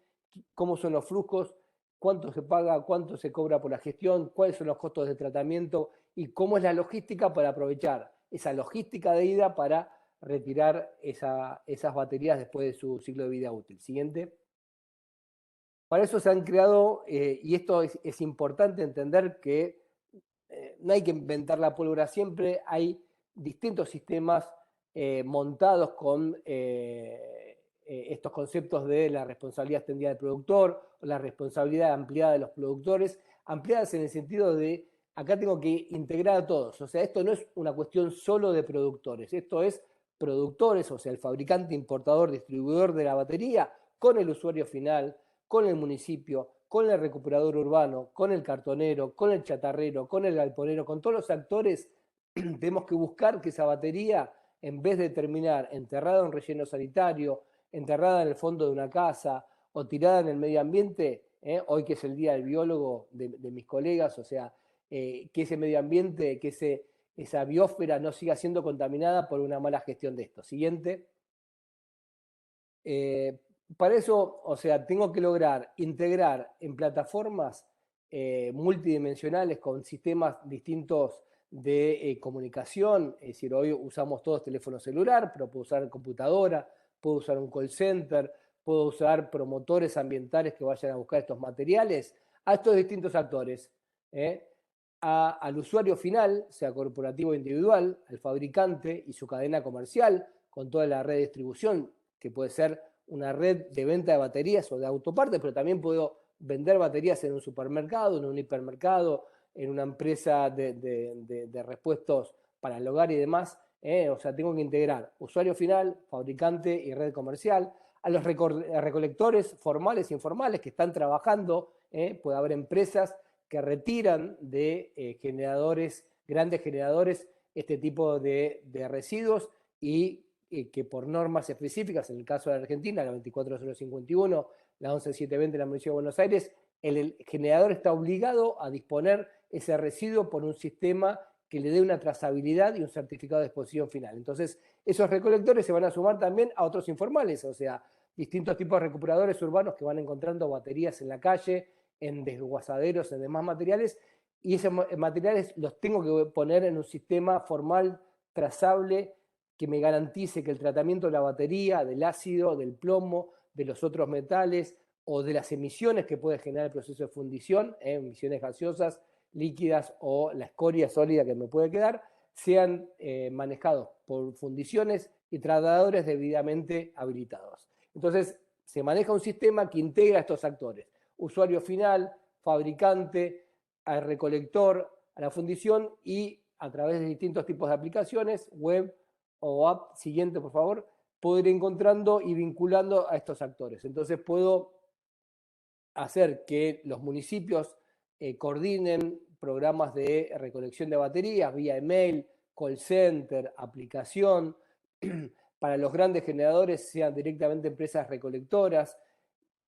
cómo son los flujos, cuánto se paga, cuánto se cobra por la gestión, cuáles son los costos de tratamiento y cómo es la logística para aprovechar esa logística de ida para retirar esas baterías después de su ciclo de vida útil. Siguiente. Para eso se han creado, y esto es importante entender que no hay que inventar la pólvora siempre, hay distintos sistemas montados con estos conceptos de la responsabilidad extendida del productor, o la responsabilidad ampliada de los productores, ampliadas en el sentido de, acá tengo que integrar a todos, o sea, esto no es una cuestión solo de productores, esto es productores, o sea, el fabricante, importador, distribuidor de la batería, con el usuario final, con el municipio, con el recuperador urbano, con el cartonero, con el chatarrero, con el galponero, con todos los actores, tenemos que buscar que esa batería, en vez de terminar enterrada en un relleno sanitario, enterrada en el fondo de una casa o tirada en el medio ambiente, hoy que es el día del biólogo de mis colegas, o sea, que ese medio ambiente, que esa biosfera no siga siendo contaminada por una mala gestión de esto. Siguiente. Para eso, o sea, tengo que lograr integrar en plataformas multidimensionales con sistemas distintos de comunicación, es decir, hoy usamos todos teléfono celular, pero puedo usar computadora, puedo usar un call center, puedo usar promotores ambientales que vayan a buscar estos materiales, a estos distintos actores, al usuario final, sea corporativo o individual, al fabricante y su cadena comercial, con toda la red de distribución, que puede ser una red de venta de baterías o de autopartes, pero también puedo vender baterías en un supermercado, en un hipermercado, en una empresa de repuestos para el hogar y demás. O sea, tengo que integrar usuario final, fabricante y red comercial, a los recolectores formales e informales que están trabajando. Puede haber empresas que retiran de generadores, grandes generadores, este tipo de residuos y que por normas específicas, en el caso de la Argentina, la 24051, la 11720 de la Municipalidad de Buenos Aires, el generador está obligado a disponer ese residuo por un sistema que le dé una trazabilidad y un certificado de disposición final. Entonces, esos recolectores se van a sumar también a otros informales, o sea, distintos tipos de recuperadores urbanos que van encontrando baterías en la calle, en desguazaderos, en demás materiales, y esos materiales los tengo que poner en un sistema formal, trazable, que me garantice que el tratamiento de la batería, del ácido, del plomo, de los otros metales o de las emisiones que puede generar el proceso de fundición, emisiones gaseosas, líquidas o la escoria sólida que me puede quedar, sean manejados por fundiciones y tratadores debidamente habilitados. Entonces, se maneja un sistema que integra a estos actores: usuario final, fabricante, al recolector, a la fundición, y a través de distintos tipos de aplicaciones, web o app, siguiente por favor, puedo ir encontrando y vinculando a estos actores. Entonces puedo hacer que los municipios coordinen programas de recolección de baterías vía email, call center, aplicación. Para los grandes generadores sean directamente empresas recolectoras,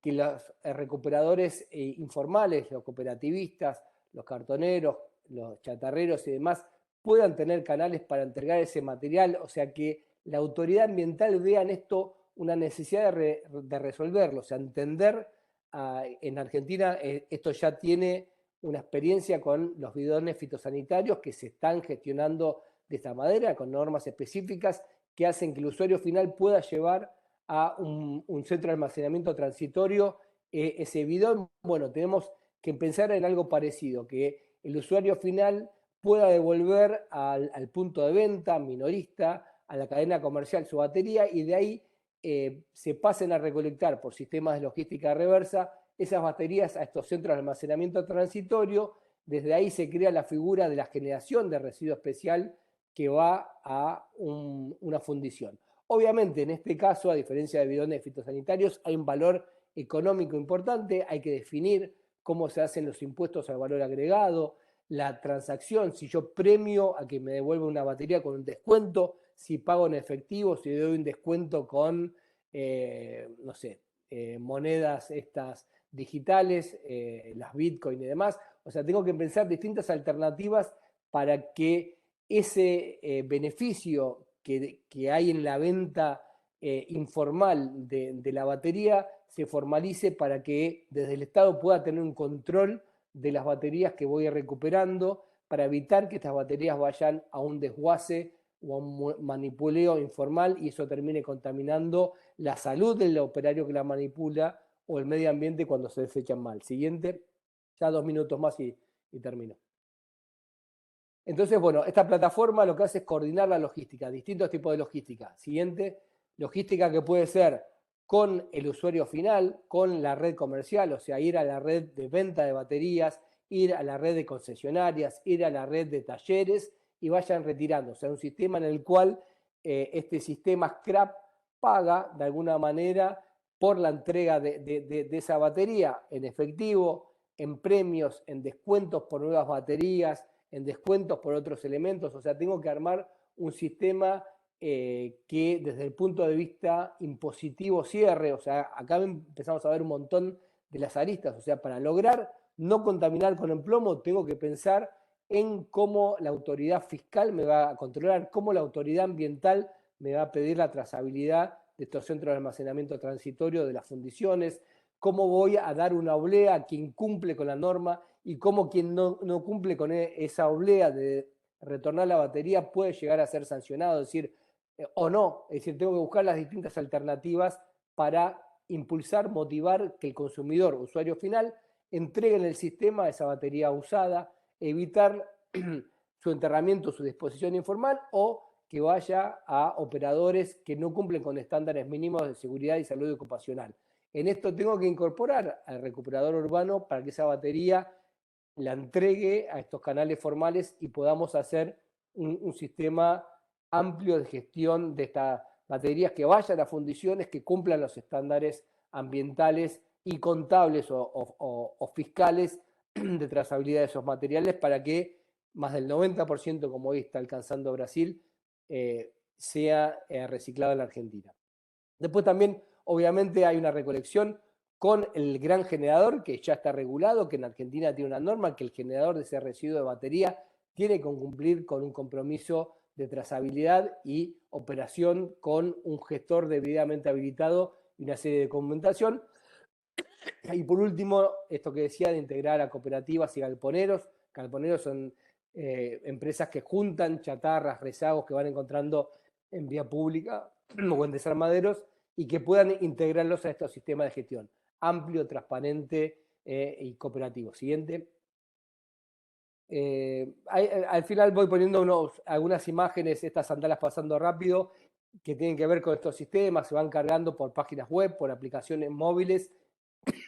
que los recuperadores informales, los cooperativistas, los cartoneros, los chatarreros y demás, puedan tener canales para entregar ese material, o sea, que la autoridad ambiental vea en esto una necesidad de resolverlo, o sea, entender, en Argentina esto ya tiene una experiencia con los bidones fitosanitarios que se están gestionando de esta manera, con normas específicas que hacen que el usuario final pueda llevar a un centro de almacenamiento transitorio ese bidón. Bueno, tenemos que pensar en algo parecido, que el usuario final pueda devolver al punto de venta minorista, a la cadena comercial su batería, y de ahí se pasen a recolectar por sistemas de logística reversa esas baterías a estos centros de almacenamiento transitorio. Desde ahí se crea la figura de la generación de residuo especial que va a una fundición. Obviamente, en este caso, a diferencia de bidones fitosanitarios, hay un valor económico importante, hay que definir cómo se hacen los impuestos al valor agregado, la transacción, si yo premio a que me devuelva una batería con un descuento, si pago en efectivo, si doy un descuento con, no sé, monedas estas digitales, las Bitcoin y demás. O sea, tengo que pensar distintas alternativas para que ese beneficio que hay en la venta informal de la batería se formalice, para que desde el Estado pueda tener un control de las baterías que voy recuperando, para evitar que estas baterías vayan a un desguace o a un manipuleo informal y eso termine contaminando la salud del operario que la manipula o el medio ambiente cuando se desechan mal. Siguiente, ya 2 minutos más y termino. Entonces, bueno, esta plataforma lo que hace es coordinar la logística, distintos tipos de logística. Siguiente, logística que puede ser con el usuario final, con la red comercial, o sea, ir a la red de venta de baterías, ir a la red de concesionarias, ir a la red de talleres y vayan retirando. O sea, un sistema en el cual este sistema scrap paga de alguna manera por la entrega de esa batería en efectivo, en premios, en descuentos por nuevas baterías, en descuentos por otros elementos. O sea, tengo que armar un sistema que desde el punto de vista impositivo cierre. O sea, acá empezamos a ver un montón de las aristas. O sea, para lograr no contaminar con el plomo, tengo que pensar en cómo la autoridad fiscal me va a controlar, cómo la autoridad ambiental me va a pedir la trazabilidad de estos centros de almacenamiento transitorio de las fundiciones, cómo voy a dar una oblea a quien cumple con la norma y cómo quien no cumple con esa oblea de retornar la batería puede llegar a ser sancionado, es decir, o no, es decir, tengo que buscar las distintas alternativas para impulsar, motivar que el consumidor, usuario final, entregue en el sistema esa batería usada, evitar su enterramiento, su disposición informal o que vaya a operadores que no cumplen con estándares mínimos de seguridad y salud ocupacional. En esto tengo que incorporar al recuperador urbano para que esa batería la entregue a estos canales formales y podamos hacer un sistema amplio de gestión de estas baterías que vayan a fundiciones que cumplan los estándares ambientales y contables o fiscales de trazabilidad de esos materiales para que más del 90%, como hoy está alcanzando Brasil, sea reciclado en la Argentina. Después también, obviamente, hay una recolección con el gran generador, que ya está regulado, que en Argentina tiene una norma, que el generador de ese residuo de batería tiene que cumplir con un compromiso de trazabilidad y operación con un gestor debidamente habilitado y una serie de documentación. Y por último, esto que decía de integrar a cooperativas y galponeros. Galponeros son empresas que juntan chatarras, rezagos que van encontrando en vía pública o en desarmaderos y que puedan integrarlos a estos sistemas de gestión. Amplio, transparente y cooperativo. Siguiente. Al final voy poniendo algunas imágenes, estas andalas pasando rápido, que tienen que ver con estos sistemas, se van cargando por páginas web, por aplicaciones móviles,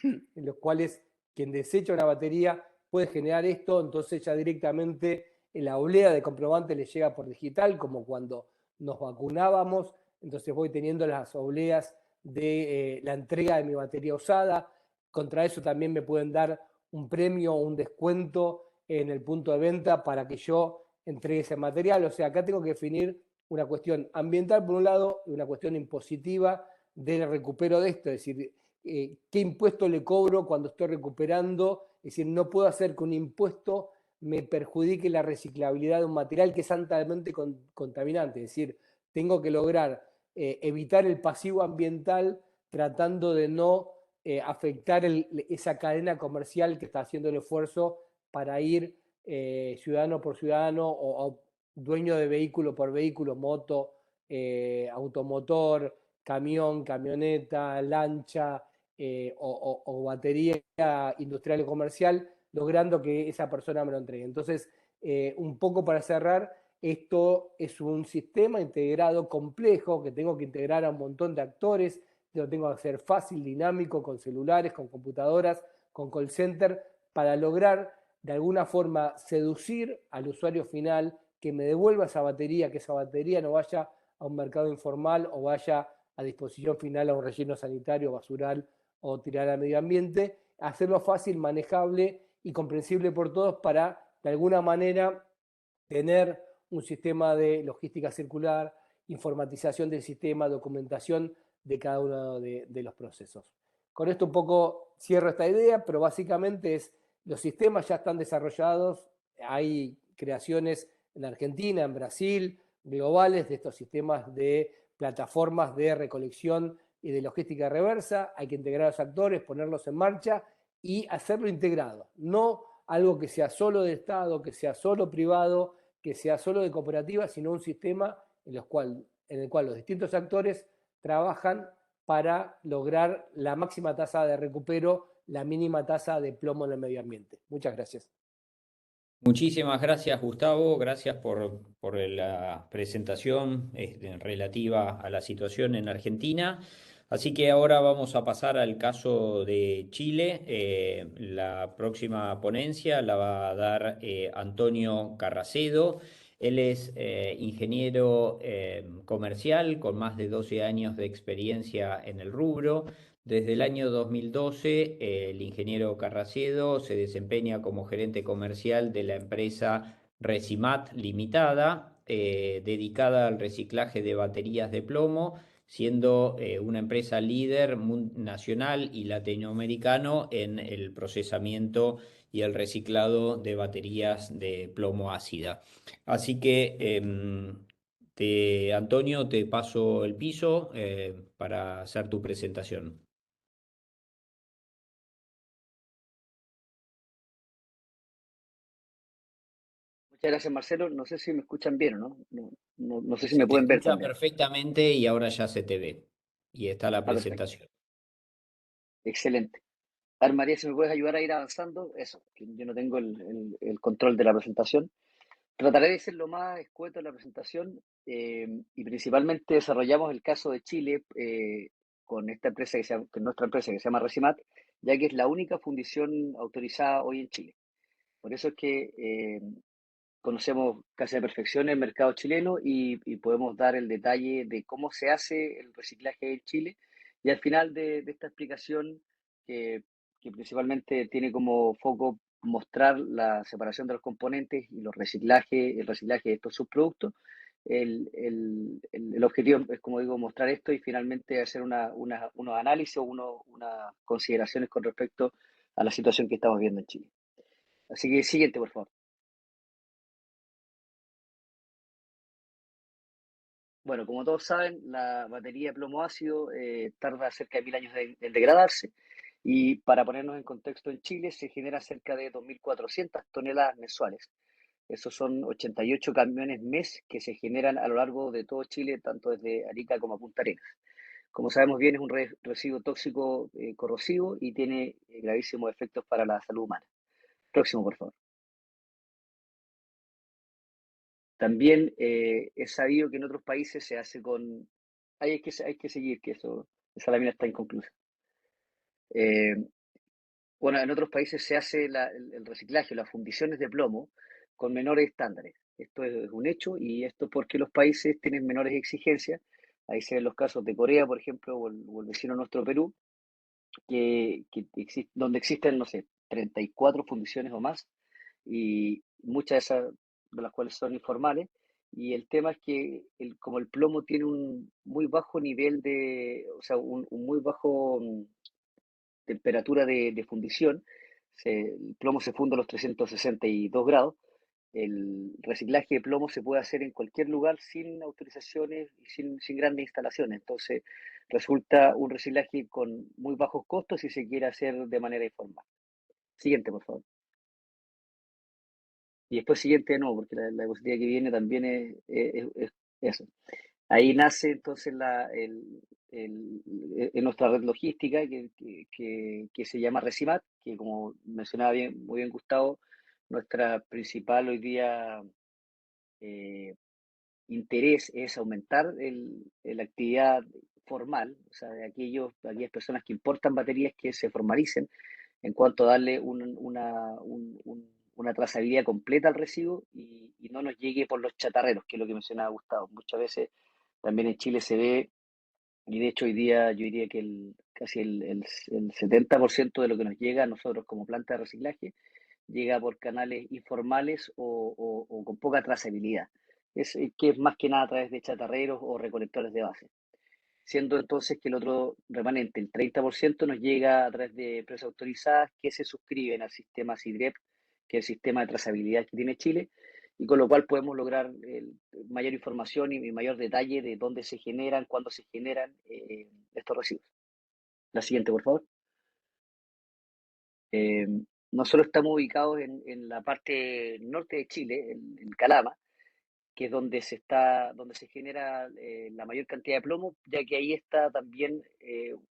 en los cuales quien desecha una batería puede generar esto, entonces ya directamente la oblea de comprobante le llega por digital, como cuando nos vacunábamos, entonces voy teniendo las obleas de la entrega de mi batería usada, contra eso también me pueden dar un premio o un descuento en el punto de venta para que yo entregue ese material, o sea, acá tengo que definir una cuestión ambiental por un lado y una cuestión impositiva del recupero de esto, es decir, qué impuesto le cobro cuando estoy recuperando, es decir, no puedo hacer que un impuesto me perjudique la reciclabilidad de un material que es altamente contaminante, es decir, tengo que lograr evitar el pasivo ambiental tratando de no afectar esa cadena comercial que está haciendo el esfuerzo para ir ciudadano por ciudadano o dueño de vehículo por vehículo, moto, automotor, camión, camioneta, lancha o batería industrial o comercial, logrando que esa persona me lo entregue. Entonces, un poco para cerrar, esto es un sistema integrado complejo que tengo que integrar a un montón de actores, lo tengo que hacer fácil, dinámico, con celulares, con computadoras, con call center, para lograr de alguna forma seducir al usuario final que me devuelva esa batería, que esa batería no vaya a un mercado informal o vaya a disposición final a un relleno sanitario, basural o tirar al medio ambiente, hacerlo fácil, manejable y comprensible por todos para, de alguna manera, tener un sistema de logística circular, informatización del sistema, documentación de cada uno de los procesos. Con esto un poco cierro esta idea, pero básicamente los sistemas ya están desarrollados, hay creaciones en Argentina, en Brasil, globales de estos sistemas de plataformas de recolección y de logística reversa, hay que integrar a los actores, ponerlos en marcha y hacerlo integrado, no algo que sea solo del Estado, que sea solo privado, que sea solo de cooperativas, sino un sistema en el cual los distintos actores trabajan para lograr la máxima tasa de recupero, la mínima tasa de plomo en el medio ambiente. Muchas gracias. Muchísimas gracias, Gustavo. Gracias por la presentación relativa a la situación en Argentina. Así que ahora vamos a pasar al caso de Chile. La próxima ponencia la va a dar Antonio Carracedo. Él es ingeniero comercial con más de 12 años de experiencia en el rubro. Desde el año 2012, el ingeniero Carracedo se desempeña como gerente comercial de la empresa Resimat Limitada, dedicada al reciclaje de baterías de plomo, siendo una empresa líder nacional y latinoamericano en el procesamiento y el reciclado de baterías de plomo ácida. Así que, Antonio, te paso el piso para hacer tu presentación. Muchas gracias, Marcelo. No sé si me escuchan bien o no. No sé si Se me te pueden ver escucha también. perfectamente y ahora ya se te ve. Y está la Perfecto. presentación. Excelente. A ver, María, si me puedes ayudar a ir avanzando. Eso, que yo no tengo el control de la presentación. Trataré de ser lo más escueto en la presentación y principalmente desarrollamos el caso de Chile con esta empresa que es nuestra empresa que se llama Resimat, ya que es la única fundición autorizada hoy en Chile. Por eso es que conocemos casi a perfección el mercado chileno y podemos dar el detalle de cómo se hace el reciclaje en Chile. Y al final de esta explicación, que principalmente tiene como foco mostrar la separación de los componentes y el reciclaje de estos subproductos, el objetivo es, como digo, mostrar esto y finalmente hacer unos análisis o unas consideraciones con respecto a la situación que estamos viendo en Chile. Así que siguiente, por favor. Bueno, como todos saben, la batería de plomo ácido tarda cerca de 1000 años en degradarse y para ponernos en contexto, en Chile se genera cerca de 2400 toneladas mensuales. Esos son 88 camiones mes que se generan a lo largo de todo Chile, tanto desde Arica como a Punta Arenas. Como sabemos bien, es un residuo tóxico corrosivo y tiene gravísimos efectos para la salud humana. Próximo, por favor. También es sabido que en otros países se hace con... hay que seguir, que esa lámina está inconclusa. Bueno, en otros países se hace el reciclaje, las fundiciones de plomo con menores estándares. Esto es un hecho y esto es porque los países tienen menores exigencias. Ahí se ven los casos de Corea, por ejemplo, o el vecino nuestro Perú, donde existen, no sé, 34 fundiciones o más, y muchas de esas de las cuales son informales. Y el tema es que como el plomo tiene un muy bajo nivel o sea, un muy bajo temperatura de fundición, el plomo se funde a los 362 grados. El reciclaje de plomo se puede hacer en cualquier lugar sin autorizaciones y sin grandes instalaciones. Entonces, resulta un reciclaje con muy bajos costos si se quiere hacer de manera informal. Siguiente, por favor. Y después siguiente no, porque la diapositiva que viene también es eso. Ahí nace entonces en nuestra red logística que se llama Resimat, que como mencionaba muy bien Gustavo, nuestra principal hoy día interés es aumentar la actividad formal, o sea, de aquellas personas que importan baterías que se formalicen en cuanto a darle una trazabilidad completa al residuo y no nos llegue por los chatarreros, que es lo que mencionaba Gustavo. Muchas veces también en Chile se ve, y de hecho hoy día yo diría que casi el 70% de lo que nos llega a nosotros como planta de reciclaje llega por canales informales o con poca trazabilidad. Que es más que nada a través de chatarreros o recolectores de base. Siendo entonces que el otro remanente, el 30%, nos llega a través de empresas autorizadas que se suscriben al sistema SIDREP, que es el sistema de trazabilidad que tiene Chile, y con lo cual podemos lograr mayor información y mayor detalle de dónde se generan, cuándo se generan estos residuos. La siguiente, por favor. Nosotros estamos ubicados en la parte norte de Chile, en Calama, que es donde donde se genera la mayor cantidad de plomo, ya que ahí está también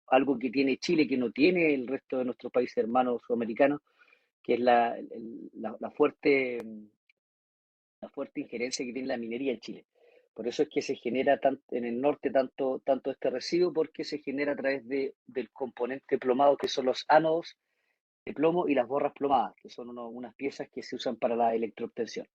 algo que tiene Chile, que no tiene el resto de nuestros países hermanos sudamericanos, que es la fuerte injerencia que tiene la minería en Chile. Por eso es que se genera en el norte tanto este residuo, porque se genera a través del componente plomado, que son los ánodos de plomo y las borras plomadas, que son unas piezas que se usan para la electroobtención.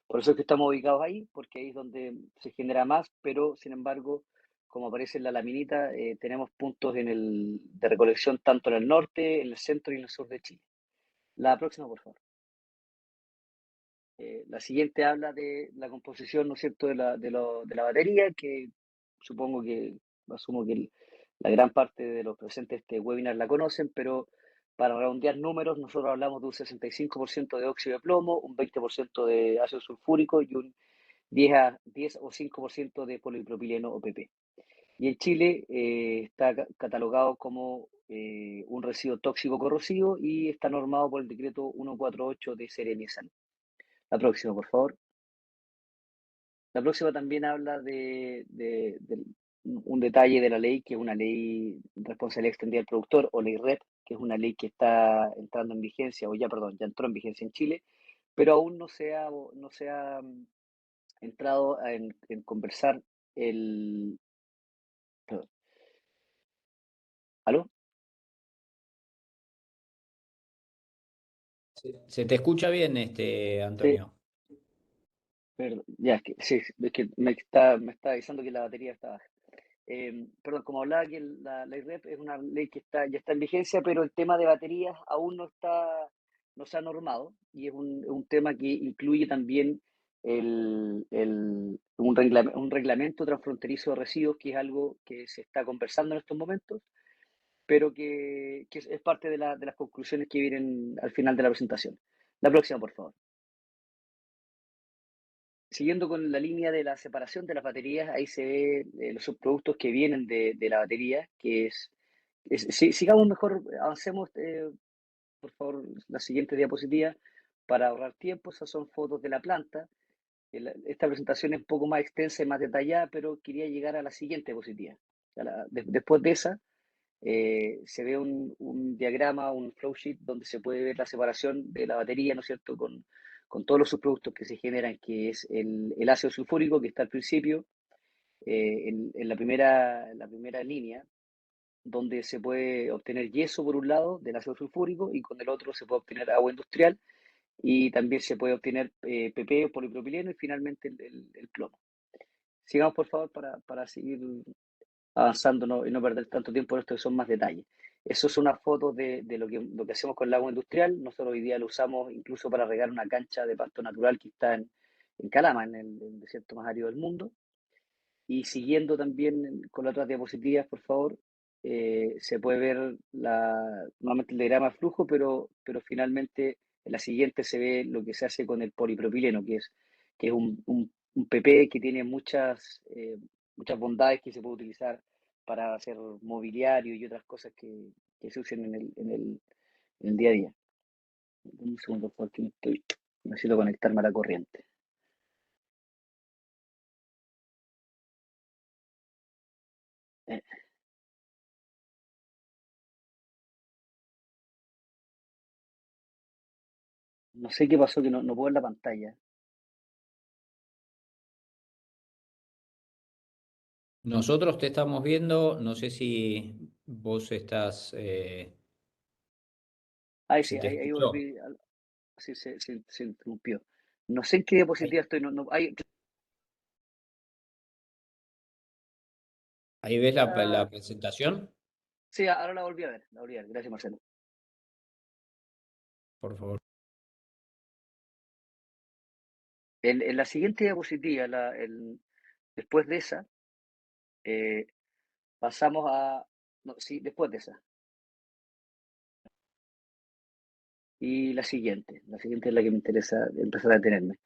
Por eso es que estamos ubicados ahí, porque ahí es donde se genera más, pero sin embargo, como aparece en la laminita, tenemos puntos de recolección tanto en el norte, en el centro y en el sur de Chile. La próxima, por favor. La siguiente habla de la composición, ¿no es cierto?, de la batería, que asumo que la gran parte de los presentes de este webinar la conocen, pero para redondear números, nosotros hablamos de un 65% de óxido de plomo, un 20% de ácido sulfúrico y un 10 o 5% de polipropileno o PP. Y en Chile está catalogado como un residuo tóxico corrosivo y está normado por el decreto 148 de Seremi de Salud. La próxima, por favor. La próxima también habla de un detalle de la ley, que es una ley de responsabilidad extendida del productor, o ley REP, que es una ley que está entrando en vigencia, ya entró en vigencia en Chile, pero aún no se ha entrado en conversar perdón. ¿Aló? Se te escucha bien, Sí, Antonio. perdón, sí, es que me está avisando que la batería está baja. Perdón, como hablaba que la ley REP es una ley que ya está en vigencia, pero el tema de baterías aún no se ha normado, y es un tema que incluye también un reglamento transfronterizo de residuos, que es algo que se está conversando en estos momentos, pero que es parte de las conclusiones que vienen al final de la presentación. La próxima, por favor. Siguiendo con la línea de la separación de las baterías, ahí se ve los subproductos que vienen de la batería, que sigamos mejor, avancemos, por favor, la siguiente diapositiva, para ahorrar tiempo. Esas son fotos de la planta. Esta presentación es un poco más extensa y más detallada, pero quería llegar a la siguiente diapositiva. Después de esa, se ve un diagrama, un flow sheet, donde se puede ver la separación de la batería, ¿no es cierto?, con todos los subproductos que se generan, que es el ácido sulfúrico, que está al principio, en la primera línea, donde se puede obtener yeso por un lado del ácido sulfúrico, y con el otro se puede obtener agua industrial, y también se puede obtener PP o polipropileno, y finalmente el plomo. Sigamos, por favor, para seguir avanzando, y no perder tanto tiempo en esto, que son más detalles. Eso es una foto de lo que hacemos con el agua industrial. Nosotros hoy día lo usamos incluso para regar una cancha de pasto natural que está en Calama, en el desierto más árido del mundo. Y siguiendo también con las otras diapositivas, por favor, se puede ver nuevamente el diagrama de flujo, pero finalmente en la siguiente se ve lo que se hace con el polipropileno, que es un PP que tiene muchas bondades, que se puede utilizar para hacer mobiliario y otras cosas que se usan en el día a día. Un segundo, porque necesito conectarme a la corriente. No sé qué pasó, que no puedo ver la pantalla. Nosotros te estamos viendo, no sé si vos estás, Ahí se sí, te ahí escuchó. volví. Sí, se interrumpió. No sé en qué Ahí, diapositiva estoy. ahí ves la presentación, Sí, ahora la volví a ver. Gracias, Marcelo. por favor. En la siguiente diapositiva, después de esa, pasamos a... No, sí, después de esa. Y la siguiente es la que me interesa empezar a detenerme.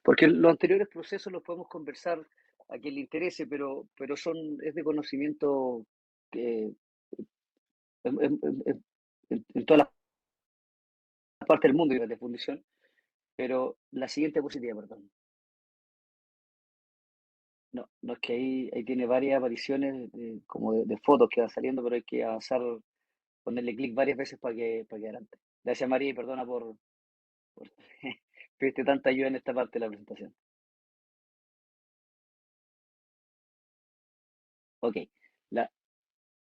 Porque los anteriores procesos los podemos conversar a quien le interese, pero es de conocimiento en, en todas las partes del mundo de fundición. Pero la siguiente diapositiva, perdón. No es que ahí tiene varias apariciones como de fotos que van saliendo, pero hay que avanzar, ponerle clic varias veces para que adelante. Gracias, María, y perdona por pedirte tanta ayuda en esta parte de la presentación. Ok,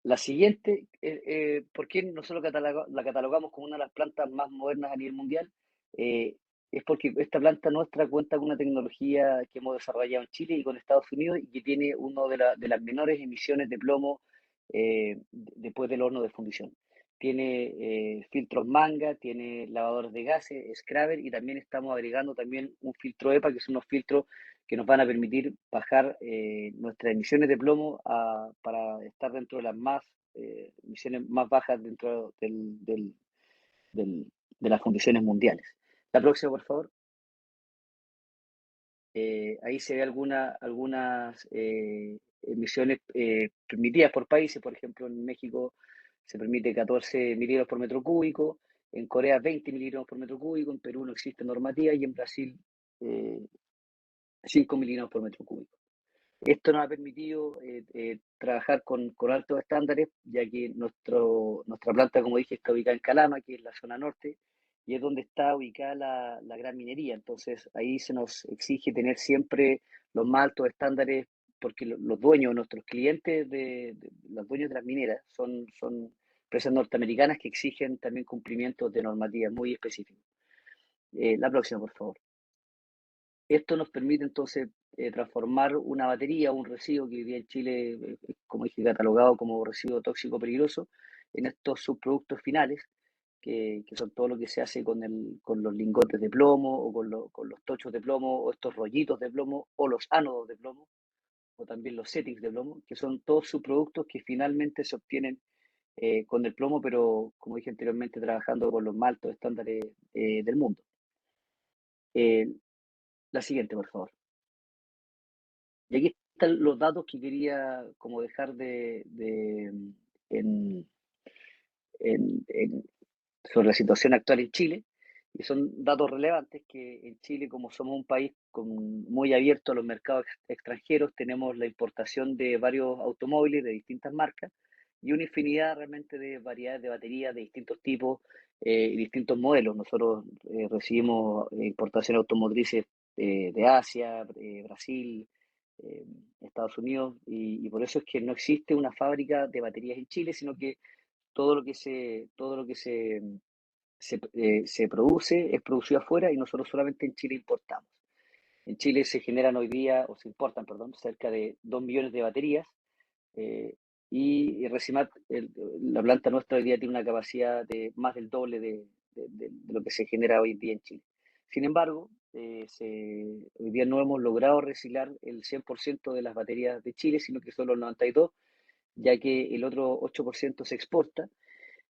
la siguiente, ¿por qué nosotros la catalogamos como una de las plantas más modernas a nivel mundial? Eh, es porque esta planta nuestra cuenta con una tecnología que hemos desarrollado en Chile y con Estados Unidos y que tiene una de las menores emisiones de plomo después del horno de fundición. Tiene filtros manga, tiene lavadores de gases, scrubber y también estamos agregando también un filtro EPA, que son unos filtros que nos van a permitir bajar nuestras emisiones de plomo para estar dentro de las emisiones más bajas dentro de las condiciones mundiales. La próxima, por favor. Ahí se ve algunas emisiones permitidas por países. Por ejemplo, en México se permite 14 mililitros por metro cúbico, en Corea 20 mililitros por metro cúbico, en Perú no existe normativa y en Brasil 5 mililitros por metro cúbico. Esto nos ha permitido trabajar con altos estándares, ya que nuestra planta, como dije, está ubicada en Calama, que es la zona norte, y es donde está ubicada la gran minería. Entonces, ahí se nos exige tener siempre los más altos estándares, porque los dueños, nuestros clientes, los dueños de las mineras, son empresas norteamericanas que exigen también cumplimientos de normativas muy específicos. La próxima, por favor. Esto nos permite entonces transformar una batería o un residuo que hoy día en Chile, como dije, catalogado como residuo tóxico peligroso, en estos subproductos finales, que son todo lo que se hace con los lingotes de plomo o con los tochos de plomo o estos rollitos de plomo o los ánodos de plomo o también los settings de plomo, que son todos subproductos que finalmente se obtienen con el plomo, pero como dije anteriormente, trabajando con los más altos estándares del mundo. La siguiente, por favor. Y aquí están los datos que quería como dejar en, sobre la situación actual en Chile. Y son datos relevantes que en Chile, como somos un país muy abierto a los mercados extranjeros, tenemos la importación de varios automóviles de distintas marcas y una infinidad realmente de variedades de baterías de distintos tipos y distintos modelos. Nosotros recibimos importaciones automotrices de Asia, Brasil, eh, Estados Unidos, y por eso es que no existe una fábrica de baterías en Chile, sino que todo lo que se produce es producido afuera y nosotros solamente en Chile importamos. En Chile se generan hoy día, o se importan, perdón, cerca de 2 millones de baterías eh, y Resimat, la planta nuestra hoy día tiene una capacidad de más del doble de lo que se genera hoy en día en Chile. Sin embargo, hoy día no hemos logrado reciclar el 100% de las baterías de Chile, sino que solo el 92%, ya que el otro 8% se exporta.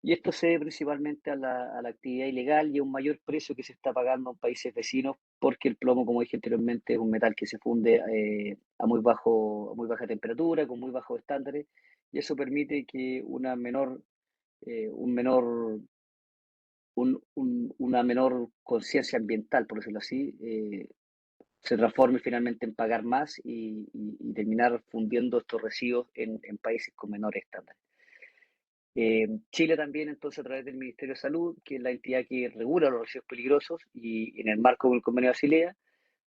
Y esto se debe principalmente a la actividad ilegal y a un mayor precio que se está pagando en países vecinos, porque el plomo, como dije anteriormente, es un metal que se funde a muy baja temperatura, con muy bajos estándares, y eso permite que una menor conciencia ambiental, por decirlo así, se transforme finalmente en pagar más y terminar fundiendo estos residuos en países con menores estándares. Chile también, entonces, a través del Ministerio de Salud, que es la entidad que regula los residuos peligrosos, y en el marco del convenio de Basilea,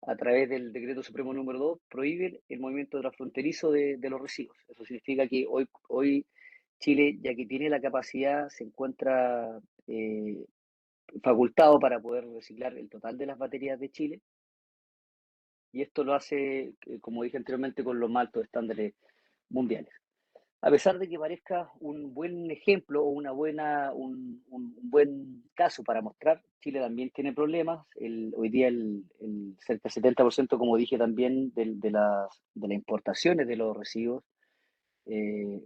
a través del decreto supremo número 2, prohíbe el movimiento transfronterizo de los residuos. Eso significa que hoy Chile, ya que tiene la capacidad, se encuentra facultado para poder reciclar el total de las baterías de Chile, y esto lo hace, como dije anteriormente, con los más altos estándares mundiales. A pesar de que parezca un buen ejemplo o un buen caso para mostrar, Chile también tiene problemas. Hoy día cerca del 70%, como dije también, de las importaciones de los residuos eh,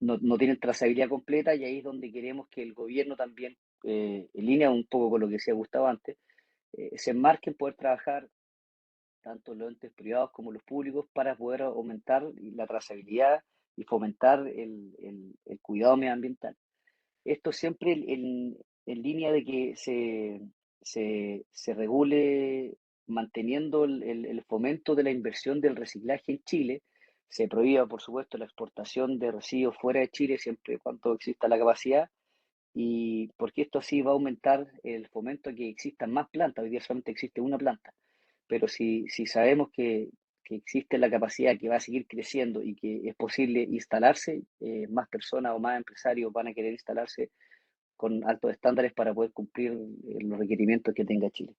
no tienen trazabilidad completa, y ahí es donde queremos que el gobierno también, en línea un poco con lo que decía Gustavo antes, se enmarque en poder trabajar tanto los entes privados como los públicos para poder aumentar la trazabilidad y fomentar el cuidado medioambiental. Esto siempre en línea de que se regule manteniendo el fomento de la inversión del reciclaje en Chile. Se prohíba, por supuesto, la exportación de residuos fuera de Chile siempre y cuando exista la capacidad, y porque esto así va a aumentar el fomento a que existan más plantas. Hoy día solamente existe una planta, pero si sabemos que existe la capacidad, que va a seguir creciendo y que es posible instalarse, más personas o más empresarios van a querer instalarse con altos estándares para poder cumplir los requerimientos que tenga Chile.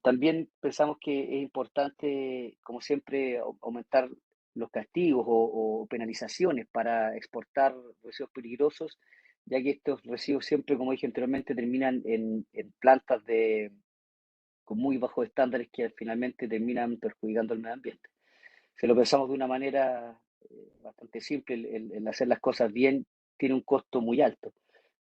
También pensamos que es importante, como siempre, aumentar los castigos o penalizaciones para exportar residuos peligrosos, ya que estos residuos siempre, como dije anteriormente, terminan en plantas con muy bajos estándares que finalmente terminan perjudicando al medio ambiente. Si lo pensamos de una manera bastante simple, el hacer las cosas bien tiene un costo muy alto.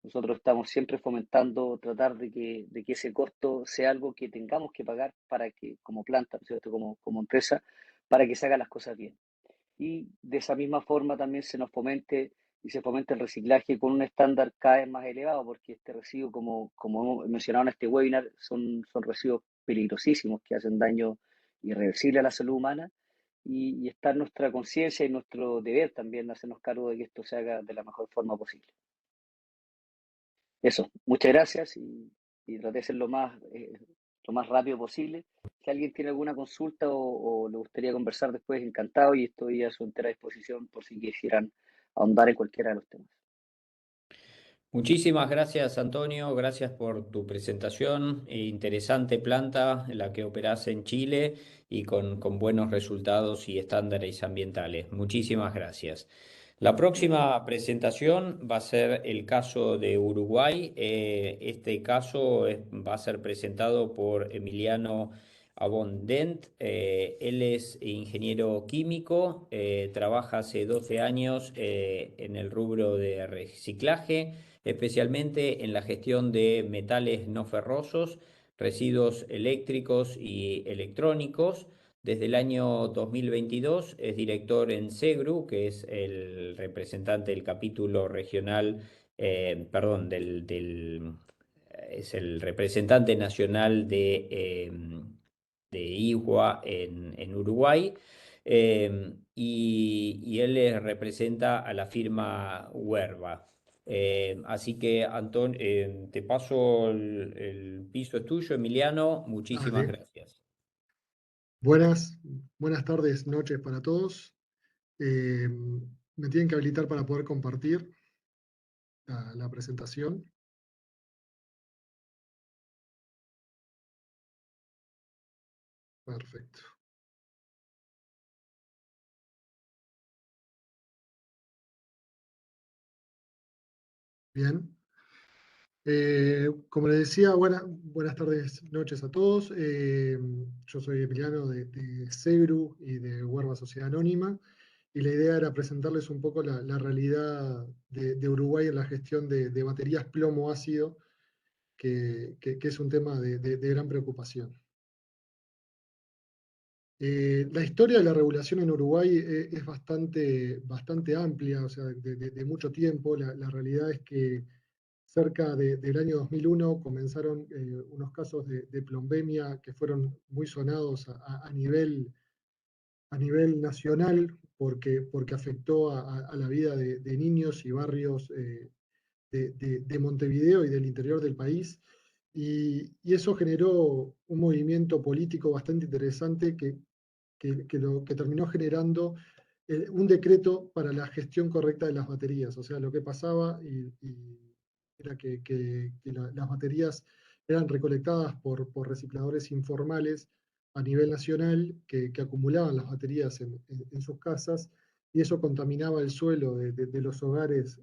Nosotros estamos siempre fomentando tratar de que ese costo sea algo que tengamos que pagar para que, como planta, ¿no es cierto? Como empresa, para que se hagan las cosas bien. Y de esa misma forma también se nos fomente y se fomente el reciclaje con un estándar cada vez más elevado, porque este residuo, como mencionado en este webinar, son residuos peligrosísimos que hacen daño irreversible a la salud humana, y está en nuestra conciencia y nuestro deber también hacernos cargo de que esto se haga de la mejor forma posible. Eso, muchas gracias, y traté de ser lo más rápido posible. Si alguien tiene alguna consulta o le gustaría conversar después, encantado, y estoy a su entera disposición por si quisieran ahondar en cualquiera de los temas. Muchísimas gracias, Antonio. Gracias por tu presentación. Interesante planta la que operás en Chile y con buenos resultados y estándares ambientales. Muchísimas gracias. La próxima presentación va a ser el caso de Uruguay. Este caso va a ser presentado por Emiliano Abondent. Él es ingeniero químico, trabaja hace 12 años en el rubro de reciclaje, especialmente en la gestión de metales no ferrosos, residuos eléctricos y electrónicos. Desde el año 2022 es director en SEGRU, que es el representante del capítulo regional, perdón, es el representante nacional de IGUA en Uruguay. Y él representa a la firma Huerva. Así que, Antón, te paso el piso es tuyo, Emiliano. Muchísimas Dale. gracias. Buenas tardes, noches para todos. Me tienen que habilitar para poder compartir la presentación. Perfecto. Bien. Como les decía, buenas tardes, noches a todos. Yo soy Emiliano de SEGRU y de Huerva Sociedad Anónima, y la idea era presentarles un poco la realidad de Uruguay en la gestión de baterías plomo ácido, que es un tema de gran preocupación. La historia de la regulación en Uruguay es bastante amplia, o sea, de mucho tiempo. La realidad es que cerca del año 2001 comenzaron unos casos de plombemia que fueron muy sonados a nivel nacional, porque afectó a la vida de niños y barrios de Montevideo y del interior del país. Y eso generó un movimiento político bastante interesante que terminó generando un decreto para la gestión correcta de las baterías. O sea, lo que pasaba era que las baterías eran recolectadas por recicladores informales a nivel nacional que acumulaban las baterías en sus casas, y eso contaminaba el suelo de los hogares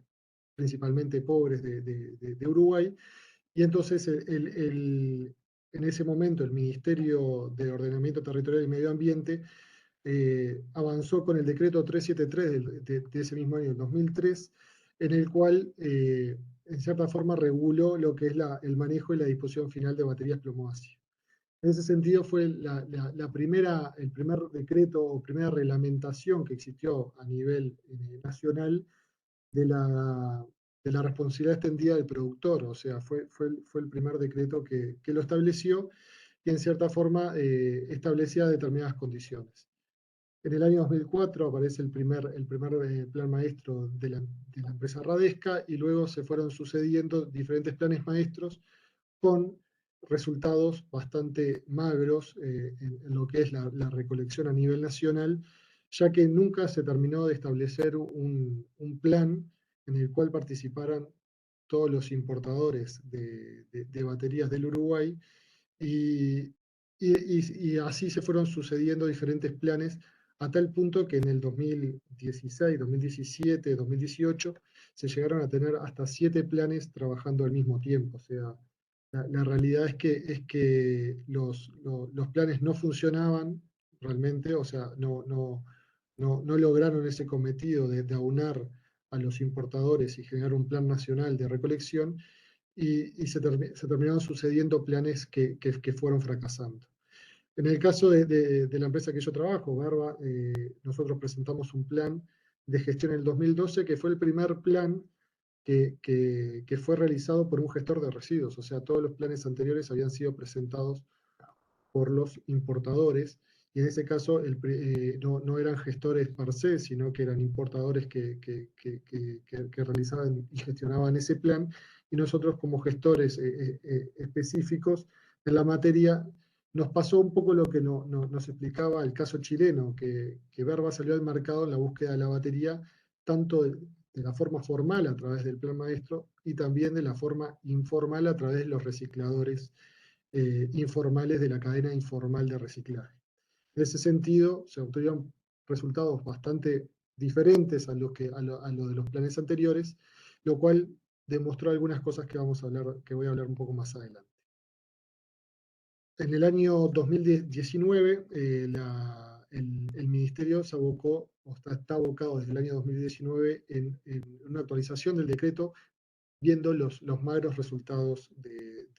principalmente pobres de Uruguay. Y entonces en ese momento el Ministerio de Ordenamiento Territorial y Medio Ambiente avanzó con el decreto 373 de ese mismo año, el 2003, en el cual en cierta forma reguló lo que es el manejo y la disposición final de baterías plomo-ácido. En ese sentido fue el primer decreto o primera reglamentación que existió a nivel nacional de la responsabilidad extendida del productor. O sea, fue el primer decreto que lo estableció, y en cierta forma establecía determinadas condiciones. En el año 2004 aparece el primer plan maestro de la empresa Radesca, y luego se fueron sucediendo diferentes planes maestros con resultados bastante magros en lo que es la recolección a nivel nacional, ya que nunca se terminó de establecer un plan en el cual participaran todos los importadores de baterías del Uruguay, y así se fueron sucediendo diferentes planes, a tal punto que en el 2016, 2017, 2018 se llegaron a tener hasta 7 planes trabajando al mismo tiempo. O sea, la realidad es que los planes no funcionaban realmente, o sea, no lograron ese cometido de aunar a los importadores y generar un plan nacional de recolección, y se terminaron sucediendo planes que fueron fracasando. En el caso de la empresa que yo trabajo, Garba, nosotros presentamos un plan de gestión en el 2012, que fue el primer plan que fue realizado por un gestor de residuos. O sea, todos los planes anteriores habían sido presentados por los importadores, y en ese caso no eran gestores per se, sino que eran importadores que realizaban y gestionaban ese plan, y nosotros como gestores específicos en la materia nos pasó un poco lo que nos explicaba el caso chileno, que Verba salió al mercado en la búsqueda de la batería, tanto de la forma formal a través del plan maestro, y también de la forma informal a través de los recicladores informales de la cadena informal de reciclaje. En ese sentido, se obtuvieron resultados bastante diferentes a lo de los planes anteriores, lo cual demostró algunas cosas que voy a hablar un poco más adelante. En el año 2019, el Ministerio se abocó, o está abocado desde el año 2019 en una actualización del decreto, viendo los magros resultados de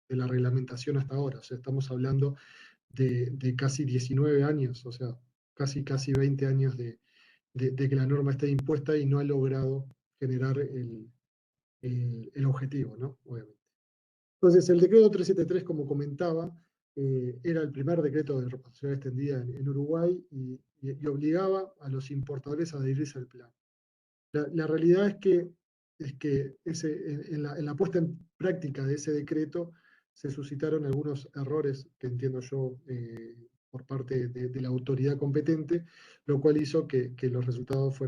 la reglamentación hasta ahora. O sea, estamos hablando de casi 19 años, o sea, casi 20 años de que la norma esté impuesta y no ha logrado generar el objetivo, ¿no? Obviamente. Entonces, el decreto 373, como comentaba, era el primer decreto de responsabilidad extendida en Uruguay, y obligaba a los importadores a adherirse al plan. La realidad es que en la puesta en práctica de ese decreto se suscitaron algunos errores que entiendo yo por parte de la autoridad competente, lo cual hizo que los resultados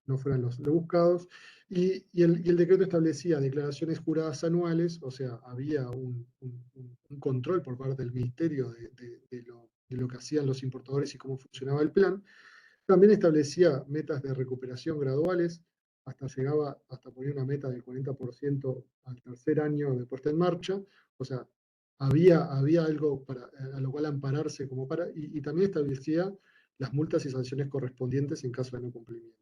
no fueran los buscados, y el decreto establecía declaraciones juradas anuales, o sea, había un control por parte del Ministerio de lo que hacían los importadores y cómo funcionaba el plan. También establecía metas de recuperación graduales, hasta poner una meta del 40% al tercer año de puesta en marcha. O sea, había algo a lo cual ampararse y también establecía las multas y sanciones correspondientes en caso de no cumplimiento.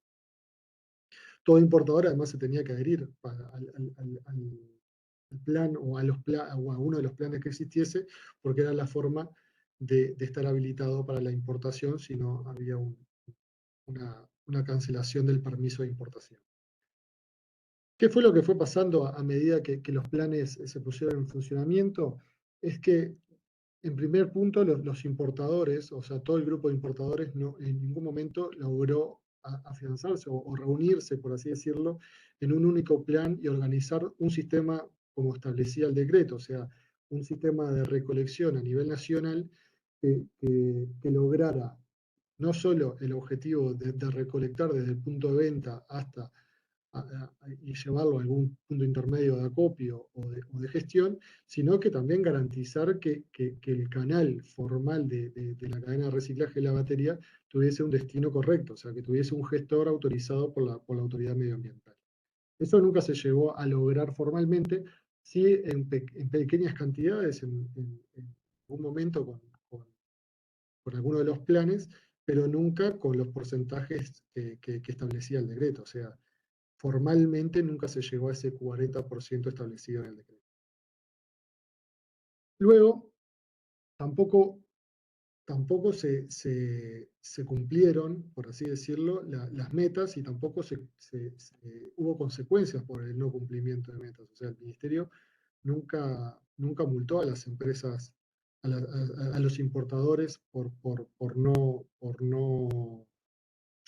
Todo importador además se tenía que adherir al plan o a uno de los planes que existiese, porque era la forma de estar habilitado para la importación, si no había una cancelación del permiso de importación. ¿Qué fue lo que fue pasando a medida que los planes se pusieron en funcionamiento? Es que, en primer punto, los importadores, o sea, todo el grupo de importadores, en ningún momento logró afianzarse o reunirse, por así decirlo, en un único plan y organizar un sistema como establecía el decreto, o sea, un sistema de recolección a nivel nacional que lograra no solo el objetivo de recolectar desde el punto de venta y llevarlo a algún punto intermedio de acopio o de gestión, sino que también garantizar que el canal formal de la cadena de reciclaje de la batería tuviese un destino correcto, o sea, que tuviese un gestor autorizado por la autoridad medioambiental. Eso nunca se llegó a lograr formalmente, sí en pequeñas cantidades, en algún momento con alguno de los planes, pero nunca con los porcentajes que establecía el decreto. O sea, formalmente nunca se llegó a ese 40% establecido en el decreto. Luego, tampoco se cumplieron, por así decirlo, las metas, y tampoco hubo consecuencias por el no cumplimiento de metas. O sea, el Ministerio nunca multó a las empresas a los importadores por no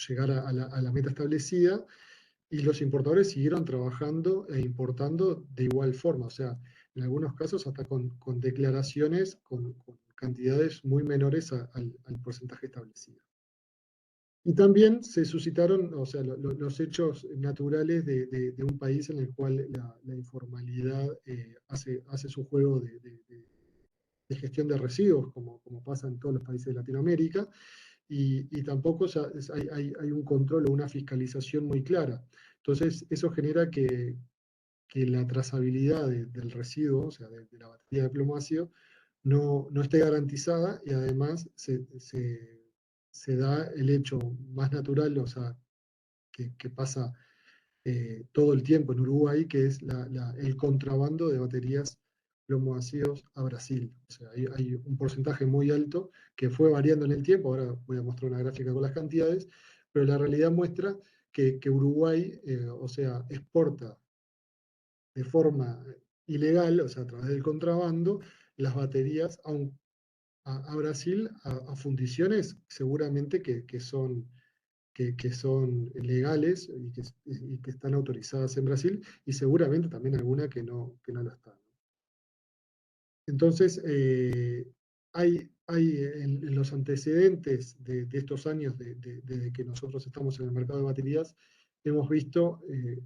llegar a la meta establecida, y los importadores siguieron trabajando e importando de igual forma, o sea, en algunos casos hasta con declaraciones con cantidades muy menores al porcentaje establecido. Y también se suscitaron, o sea, los hechos naturales de un país en el cual la informalidad hace su juego de gestión de residuos, como pasa en todos los países de Latinoamérica, y tampoco hay un control o una fiscalización muy clara. Entonces, eso genera que la trazabilidad del residuo, o sea, de la batería de plomo ácido, no esté garantizada, y además se da el hecho más natural, o sea, que pasa todo el tiempo en Uruguay, que es el contrabando de baterías plomo ácidos a Brasil. O sea, hay un porcentaje muy alto que fue variando en el tiempo. Ahora voy a mostrar una gráfica con las cantidades, pero la realidad muestra que Uruguay, o sea, exporta de forma ilegal, o sea, a través del contrabando, las baterías a Brasil, a fundiciones seguramente que son legales y que están autorizadas en Brasil, y seguramente también alguna que no lo están. Entonces, hay en los antecedentes de estos años, desde que nosotros estamos en el mercado de baterías, hemos visto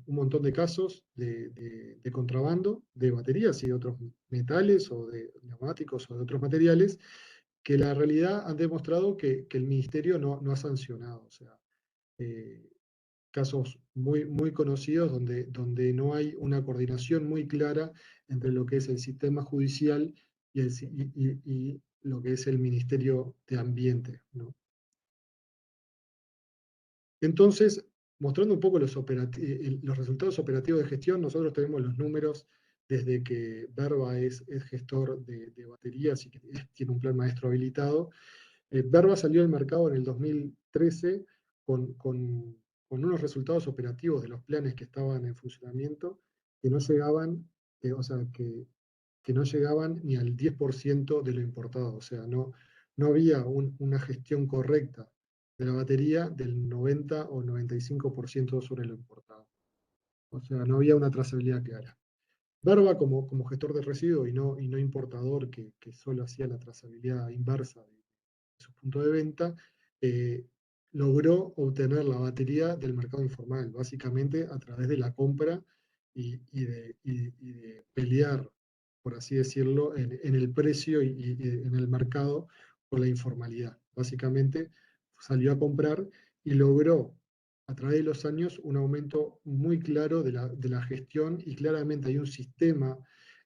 un montón de casos de contrabando de baterías y de otros metales o de neumáticos o de otros materiales, que la realidad han demostrado que el ministerio no ha sancionado. O sea, casos muy conocidos donde no hay una coordinación muy clara entre lo que es el sistema judicial y lo que es el Ministerio de Ambiente, ¿no? Entonces, mostrando un poco los resultados operativos de gestión, nosotros tenemos los números desde que Verba es gestor de baterías y que tiene un plan maestro habilitado. Verba salió al mercado en el 2013 con unos resultados operativos de los planes que estaban en funcionamiento que no llegaban, o sea, que no llegaban ni al 10% de lo importado. O sea, no había una gestión correcta de la batería del 90 o 95% sobre lo importado. O sea, no había una trazabilidad clara. Verba, como gestor de residuos y no importador que solo hacía la trazabilidad inversa de su punto de venta, logró obtener la batería del mercado informal, básicamente a través de la compra y de pelear, por así decirlo, en el precio y en el mercado por la informalidad. Básicamente salió a comprar y logró a través de los años un aumento muy claro de la gestión, y claramente hay un sistema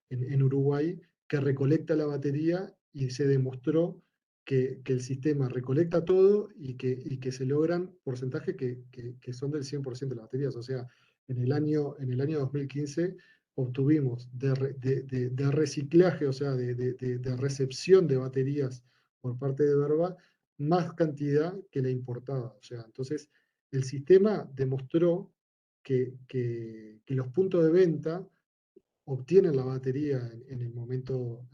en Uruguay que recolecta la batería, y se demostró que el sistema recolecta todo y que se logran porcentajes que son del 100% de las baterías. O sea, en el año 2015 obtuvimos de reciclaje, o sea, de recepción de baterías por parte de Verba, más cantidad que la importada. O sea, entonces el sistema demostró que los puntos de venta obtienen la batería en el momento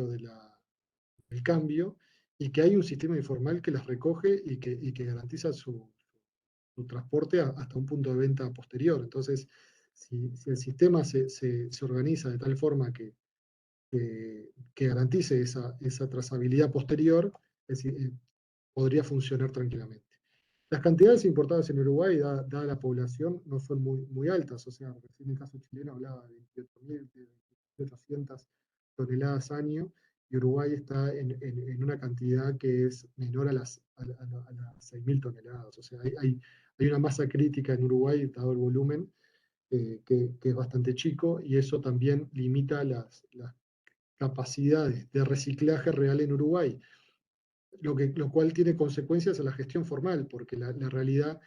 del cambio, y que hay un sistema informal que las recoge y que garantiza su transporte hasta un punto de venta posterior. Entonces, si el sistema se organiza de tal forma que garantice esa trazabilidad posterior, podría funcionar tranquilamente. Las cantidades importadas en Uruguay, dada la población, no son muy altas. O sea, recién el caso chileno hablaba de 28.800 toneladas año, y Uruguay está en una cantidad que es menor a las 6.000 toneladas. O sea, hay una masa crítica en Uruguay, dado el volumen, que es bastante chico, y eso también limita las capacidades de reciclaje real en Uruguay, lo cual tiene consecuencias a la gestión formal, porque la realidad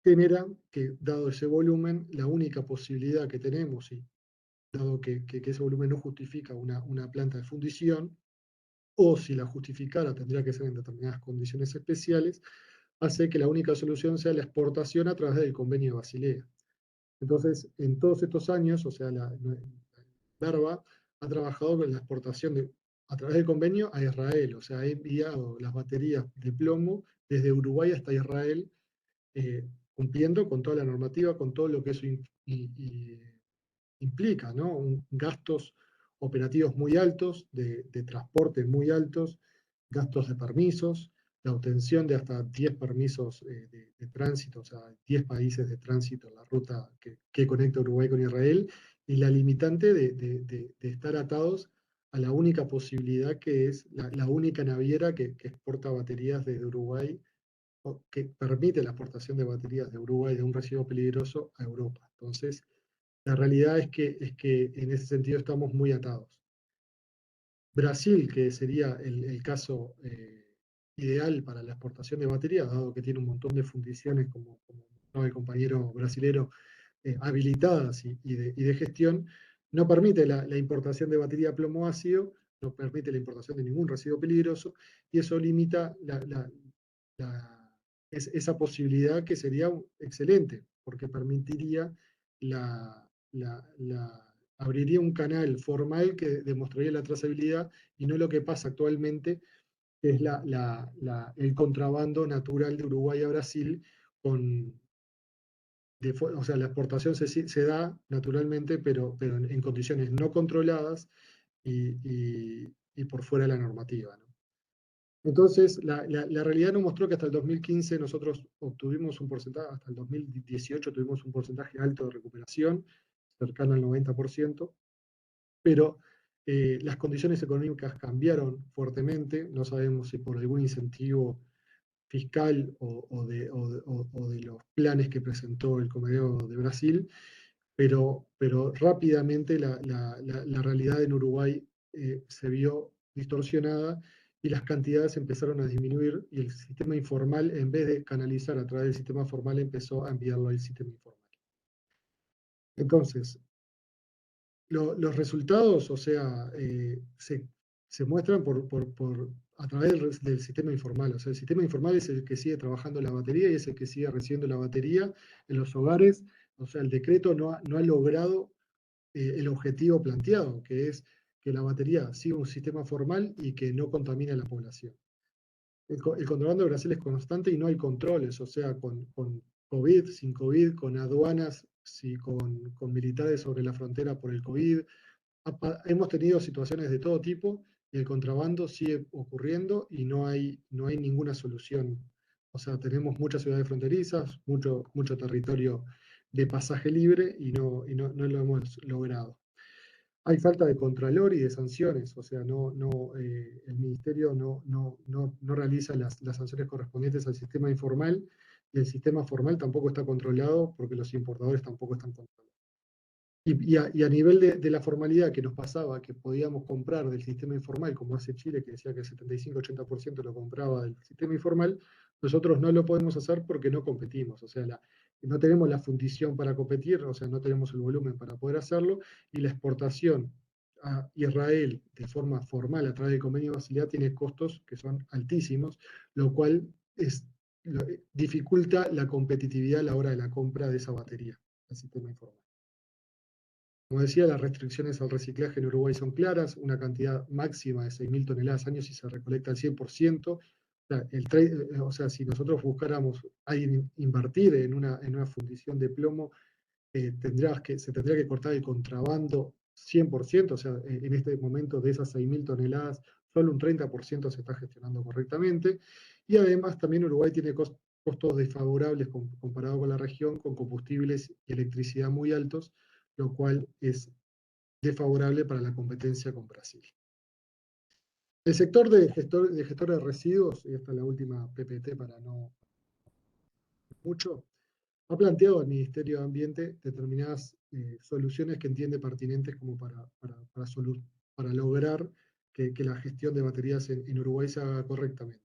genera que, dado ese volumen, la única posibilidad que tenemos, y dado que ese volumen no justifica una planta de fundición, o si la justificara tendría que ser en determinadas condiciones especiales, hace que la única solución sea la exportación a través del convenio de Basilea. Entonces, en todos estos años, o sea, Verba ha trabajado con la exportación a través del convenio a Israel, o sea, he enviado las baterías de plomo desde Uruguay hasta Israel, cumpliendo con toda la normativa, con todo lo que eso implica, ¿no? Gastos operativos muy altos, de transporte muy altos, gastos de permisos, la obtención de hasta 10 permisos de tránsito, o sea, 10 países de tránsito en la ruta que conecta Uruguay con Israel, y la limitante de estar atados a la única posibilidad que es la única naviera que exporta baterías desde Uruguay, o que permite la exportación de baterías de Uruguay de un residuo peligroso a Europa. Entonces, la realidad es que en ese sentido estamos muy atados. Brasil, que sería el caso ideal para la exportación de baterías, dado que tiene un montón de fundiciones, como el compañero brasilero, habilitadas y de gestión, no permite la importación de batería plomo ácido, no permite la importación de ningún residuo peligroso, y eso limita esa posibilidad, que sería excelente, porque permitiría abriría un canal formal que demostraría la trazabilidad, y no lo que pasa actualmente, que es el contrabando natural de Uruguay a Brasil, o sea, la exportación se da naturalmente, pero en condiciones no controladas y por fuera de la normativa, ¿no? Entonces, la realidad nos mostró que hasta el 2015 nosotros obtuvimos un porcentaje, hasta el 2018 tuvimos un porcentaje alto de recuperación, cercano al 90%, pero las condiciones económicas cambiaron fuertemente, no sabemos si por algún incentivo fiscal o de los planes que presentó el Comedero de Brasil, pero rápidamente la realidad en Uruguay se vio distorsionada, y las cantidades empezaron a disminuir, y el sistema informal, en vez de canalizar a través del sistema formal, empezó a enviarlo al sistema informal. Entonces, los resultados, o sea, se muestran a través del sistema informal. O sea, el sistema informal es el que sigue trabajando la batería y es el que sigue recibiendo la batería en los hogares. O sea, el decreto no ha logrado el objetivo planteado, que es que la batería siga un sistema formal y que no contamine a la población. El contrabando de Brasil es constante y no hay controles, o sea, con COVID, sin COVID, con aduanas, con militares sobre la frontera por el COVID. Hemos tenido situaciones de todo tipo, y el contrabando sigue ocurriendo y no hay ninguna solución. O sea, tenemos muchas ciudades fronterizas, mucho territorio de pasaje libre, y no lo hemos logrado. Hay falta de contralor y de sanciones, o sea, el Ministerio no realiza las sanciones correspondientes al sistema informal, y el sistema formal tampoco está controlado, porque los importadores tampoco están controlados. Y a nivel de la formalidad que nos pasaba, que podíamos comprar del sistema informal, como hace Chile, que decía que el 75-80% lo compraba del sistema informal, nosotros no lo podemos hacer porque no competimos, o sea, no tenemos la fundición para competir, o sea, no tenemos el volumen para poder hacerlo, y la exportación a Israel de forma formal a través del convenio de Basilea tiene costos que son altísimos, lo cual dificulta la competitividad a la hora de la compra de esa batería del sistema informal. Como decía, las restricciones al reciclaje en Uruguay son claras, una cantidad máxima de 6.000 toneladas al año si se recolecta al 100%. O sea, si nosotros buscáramos invertir en una fundición de plomo, se tendría que cortar el contrabando 100%, o sea, en este momento de esas 6.000 toneladas, solo un 30% se está gestionando correctamente, y además también Uruguay tiene costos desfavorables comparado con la región, con combustibles y electricidad muy altos, lo cual es desfavorable para la competencia con Brasil. El sector de gestores de residuos, y esta es la última PPT para no mucho, ha planteado al Ministerio de Ambiente determinadas soluciones que entiende pertinentes como para lograr que la gestión de baterías en Uruguay se haga correctamente.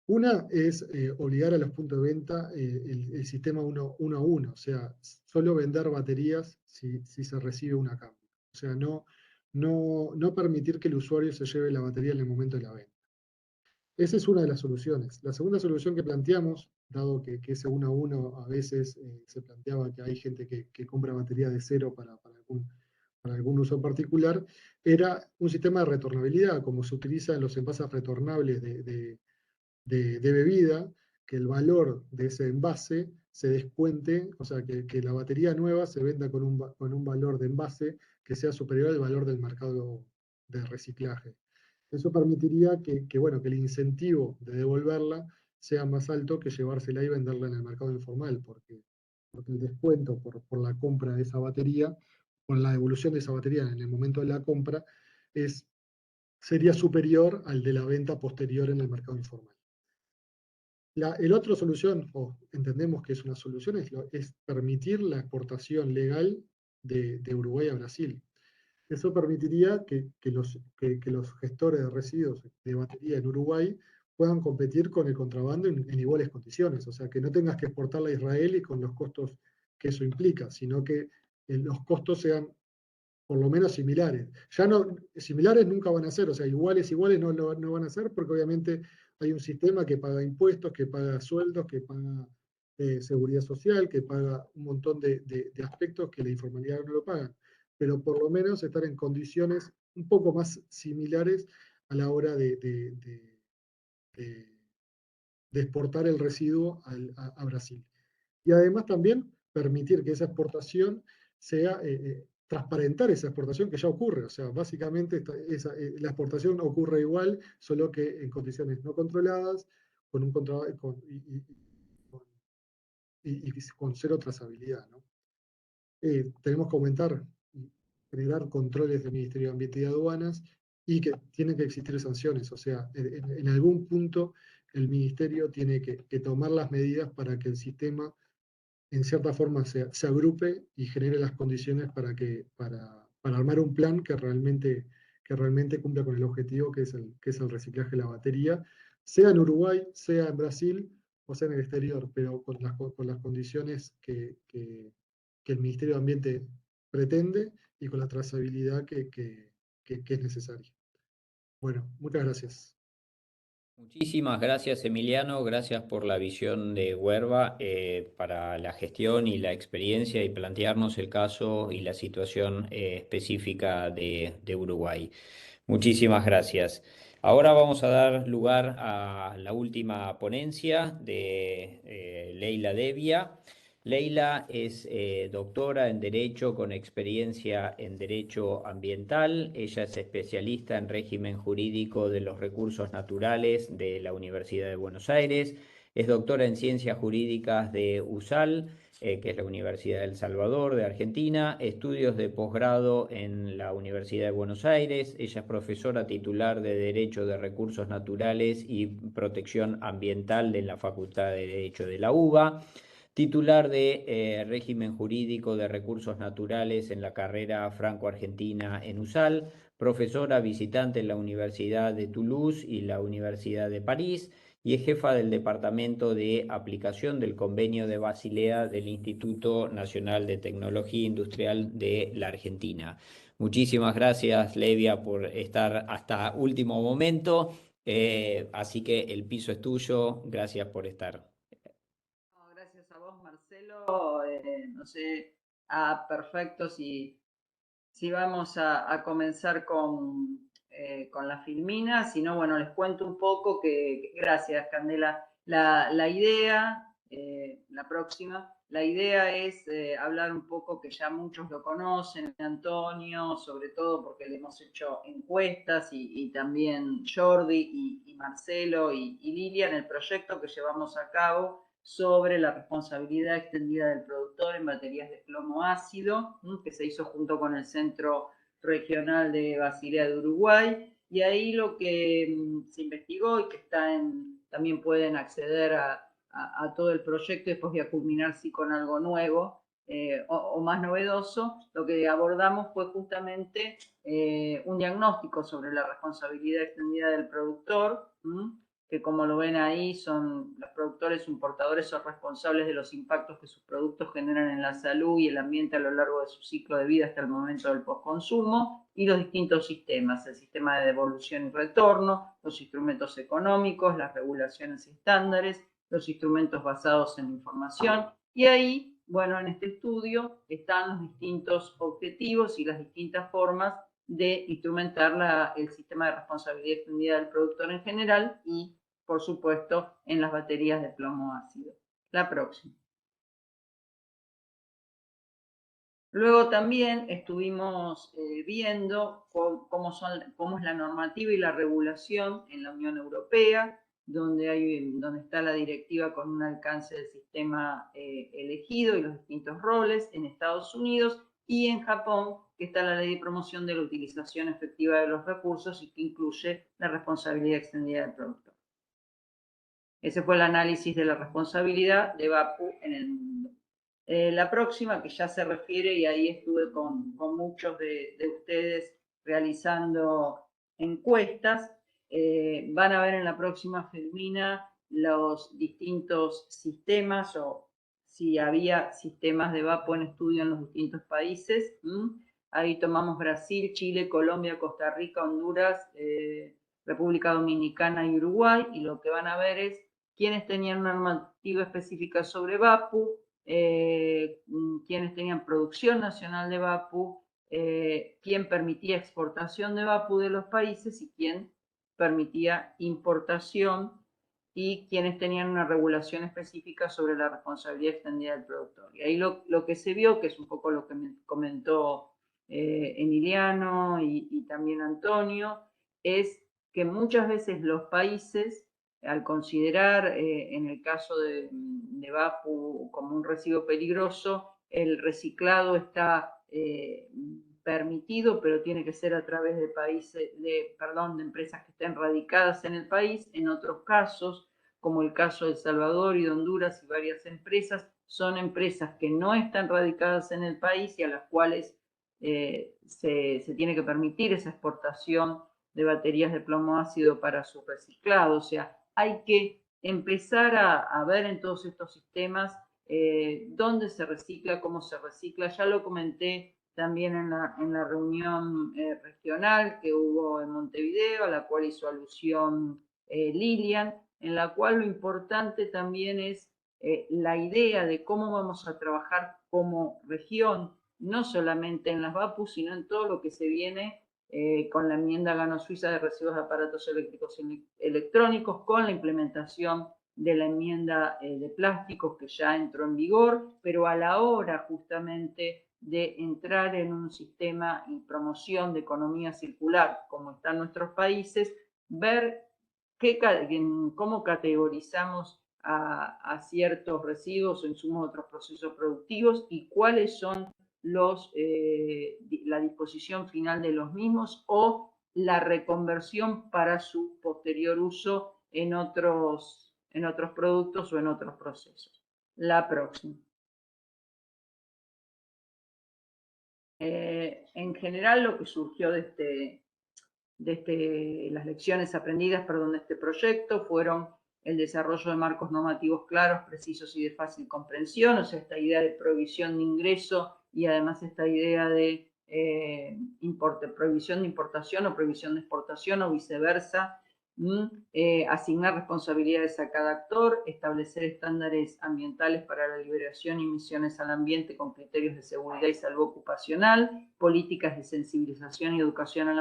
Una es obligar a los puntos de venta el sistema 1 a 1, o sea, solo vender baterías si se recibe una a cambio. O sea, no permitir que el usuario se lleve la batería en el momento de la venta. Esa es una de las soluciones. La segunda solución que planteamos, dado que ese 1 a 1 a veces se planteaba que hay gente que compra batería de cero para para algún uso particular, era un sistema de retornabilidad, como se utiliza en los envases retornables de bebida, que el valor de ese envase se descuente, o sea, que la batería nueva se venda con un valor de envase que sea superior al valor del mercado de reciclaje. Eso permitiría bueno, que el incentivo de devolverla sea más alto que llevársela y venderla en el mercado informal, porque el descuento por la compra de esa batería, por la devolución de esa batería en el momento de la compra, sería superior al de la venta posterior en el mercado informal. El otra solución, o entendemos que es una solución, es permitir la exportación legal de Uruguay a Brasil. Eso permitiría que los gestores de residuos de batería en Uruguay puedan competir con el contrabando en iguales condiciones. O sea, que no tengas que exportarla a Israel y con los costos que eso implica, sino que los costos sean por lo menos similares. Ya no, similares nunca van a ser, o sea, iguales no van a ser, porque obviamente hay un sistema que paga impuestos, que paga sueldos, que paga seguridad social, que paga un montón de aspectos que la informalidad no lo pagan. Pero por lo menos estar en condiciones un poco más similares a la hora de exportar el residuo a Brasil. Y además también permitir que esa exportación sea, transparentar esa exportación que ya ocurre. O sea, básicamente la exportación ocurre igual, solo que en condiciones no controladas, con cero trazabilidad, ¿no? Tenemos que aumentar y generar controles del Ministerio de Ambiente y Aduanas y que tienen que existir sanciones. O sea, en algún punto el Ministerio tiene que tomar las medidas para que el sistema en cierta forma se agrupe y genere las condiciones para armar un plan que realmente cumpla con el objetivo que es el reciclaje de la batería, sea en Uruguay, sea en Brasil o sea en el exterior, pero con las condiciones que el Ministerio de Ambiente pretende y con la trazabilidad que es necesaria. Bueno, muchas gracias. Muchísimas gracias, Emiliano. Gracias por la visión de Huerva para la gestión y la experiencia y plantearnos el caso y la situación específica de Uruguay. Muchísimas gracias. Ahora vamos a dar lugar a la última ponencia de Leila Devia. Leila es doctora en Derecho con experiencia en Derecho Ambiental. Ella es especialista en régimen jurídico de los recursos naturales de la Universidad de Buenos Aires. Es doctora en Ciencias Jurídicas de USAL, que es la Universidad del Salvador de Argentina. Estudios de posgrado en la Universidad de Buenos Aires. Ella es profesora titular de Derecho de Recursos Naturales y Protección Ambiental de la Facultad de Derecho de la UBA. Titular de Régimen Jurídico de Recursos Naturales en la carrera Franco-Argentina en USAL, profesora visitante en la Universidad de Toulouse y la Universidad de París, y es jefa del Departamento de Aplicación del Convenio de Basilea del Instituto Nacional de Tecnología Industrial de la Argentina. Muchísimas gracias, Levia, por estar hasta último momento, así que el piso es tuyo. Gracias por estar. Gracias a vos, Marcelo. No sé, perfecto, si vamos a comenzar con la filmina, si no, bueno, les cuento un poco gracias, Candela, la idea, la próxima, la idea es hablar un poco, que ya muchos lo conocen, Antonio, sobre todo porque le hemos hecho encuestas, y también Jordi y Marcelo y Lilia en el proyecto que llevamos a cabo sobre la responsabilidad extendida del productor en baterías de plomo ácido, que se hizo junto con el Centro Regional de Basilea de Uruguay, y ahí lo que se investigó y que también pueden acceder a todo el proyecto, después voy a culminar sí con algo nuevo o más novedoso. Lo que abordamos fue justamente un diagnóstico sobre la responsabilidad extendida del productor, que como lo ven ahí, son los productores importadores son responsables de los impactos que sus productos generan en la salud y el ambiente a lo largo de su ciclo de vida hasta el momento del postconsumo, y los distintos sistemas, el sistema de devolución y retorno, los instrumentos económicos, las regulaciones y estándares, los instrumentos basados en información, y ahí Bueno, en este estudio están los distintos objetivos y las distintas formas de instrumentar el sistema de responsabilidad extendida del productor en general y, por supuesto, en las baterías de plomo ácido. La próxima. Luego también estuvimos viendo cómo es la normativa y la regulación en la Unión Europea, donde está la directiva con un alcance del sistema elegido y los distintos roles, en Estados Unidos y en Japón, que está la ley de promoción de la utilización efectiva de los recursos y que incluye la responsabilidad extendida del productor. Ese fue el análisis de la responsabilidad de VAPU en el mundo. La próxima, que ya se refiere, y ahí estuve con muchos de ustedes realizando encuestas, van a ver en la próxima, Filmina, los distintos sistemas o si había sistemas de VAPU en estudio en los distintos países. Ahí tomamos Brasil, Chile, Colombia, Costa Rica, Honduras, República Dominicana y Uruguay, y lo que van a ver es quiénes tenían una normativa específica sobre VAPU, quienes tenían producción nacional de VAPU, quién permitía exportación de VAPU de los países y quién permitía importación, y quienes tenían una regulación específica sobre la responsabilidad extendida del productor. Y ahí lo que se vio, que es un poco lo que me comentó Emiliano y también Antonio, es que muchas veces los países, al considerar en el caso de VAPU como un residuo peligroso, el reciclado está permitido, pero tiene que ser a través de de empresas que estén radicadas en el país. En otros casos, como el caso de El Salvador y de Honduras y varias empresas, son empresas que no están radicadas en el país y a las cuales se tiene que permitir esa exportación de baterías de plomo ácido para su reciclado. O sea, hay que empezar a ver en todos estos sistemas dónde se recicla, cómo se recicla. Ya lo comenté también en la reunión regional que hubo en Montevideo, a la cual hizo alusión Lilian, en la cual lo importante también es la idea de cómo vamos a trabajar como región, no solamente en las VAPU, sino en todo lo que se viene con la enmienda gano-suiza de residuos de aparatos eléctricos y electrónicos, con la implementación de la enmienda de plásticos que ya entró en vigor, pero a la hora justamente de entrar en un sistema y promoción de economía circular, como están nuestros países, ver cómo categorizamos a ciertos residuos o insumos de otros procesos productivos y cuáles son la disposición final de los mismos o la reconversión para su posterior uso en otros productos o en otros procesos. La próxima. En general, lo que surgió de las lecciones aprendidas, de este proyecto, fueron el desarrollo de marcos normativos claros, precisos y de fácil comprensión, o sea, esta idea de prohibición de ingreso y además esta idea de prohibición de importación o prohibición de exportación o viceversa, asignar responsabilidades a cada actor, establecer estándares ambientales para la liberación y emisiones al ambiente con criterios de seguridad y salud ocupacional, políticas de sensibilización y educación en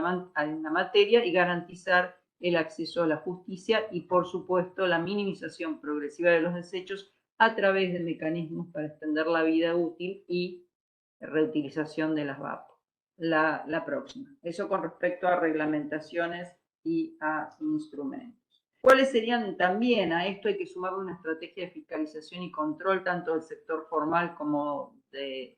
la materia y garantizar el acceso a la justicia y, por supuesto, la minimización progresiva de los desechos a través de mecanismos para extender la vida útil y reutilización de las VAPU. La próxima. Eso con respecto a reglamentaciones y a instrumentos. ¿Cuáles serían también? A esto hay que sumarle una estrategia de fiscalización y control tanto del sector formal como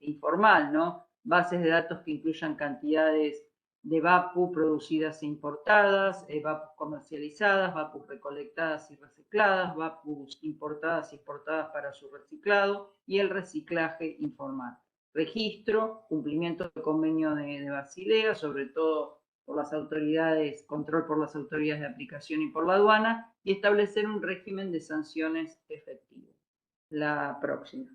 informal, ¿no? Bases de datos que incluyan cantidades de VAPU producidas e importadas, VAPU comercializadas, VAPU recolectadas y recicladas, VAPU importadas y exportadas para su reciclado y el reciclaje informal. Registro, cumplimiento del convenio de Basilea, sobre todo por las autoridades, control por las autoridades de aplicación y por la aduana, y establecer un régimen de sanciones efectivo. La próxima.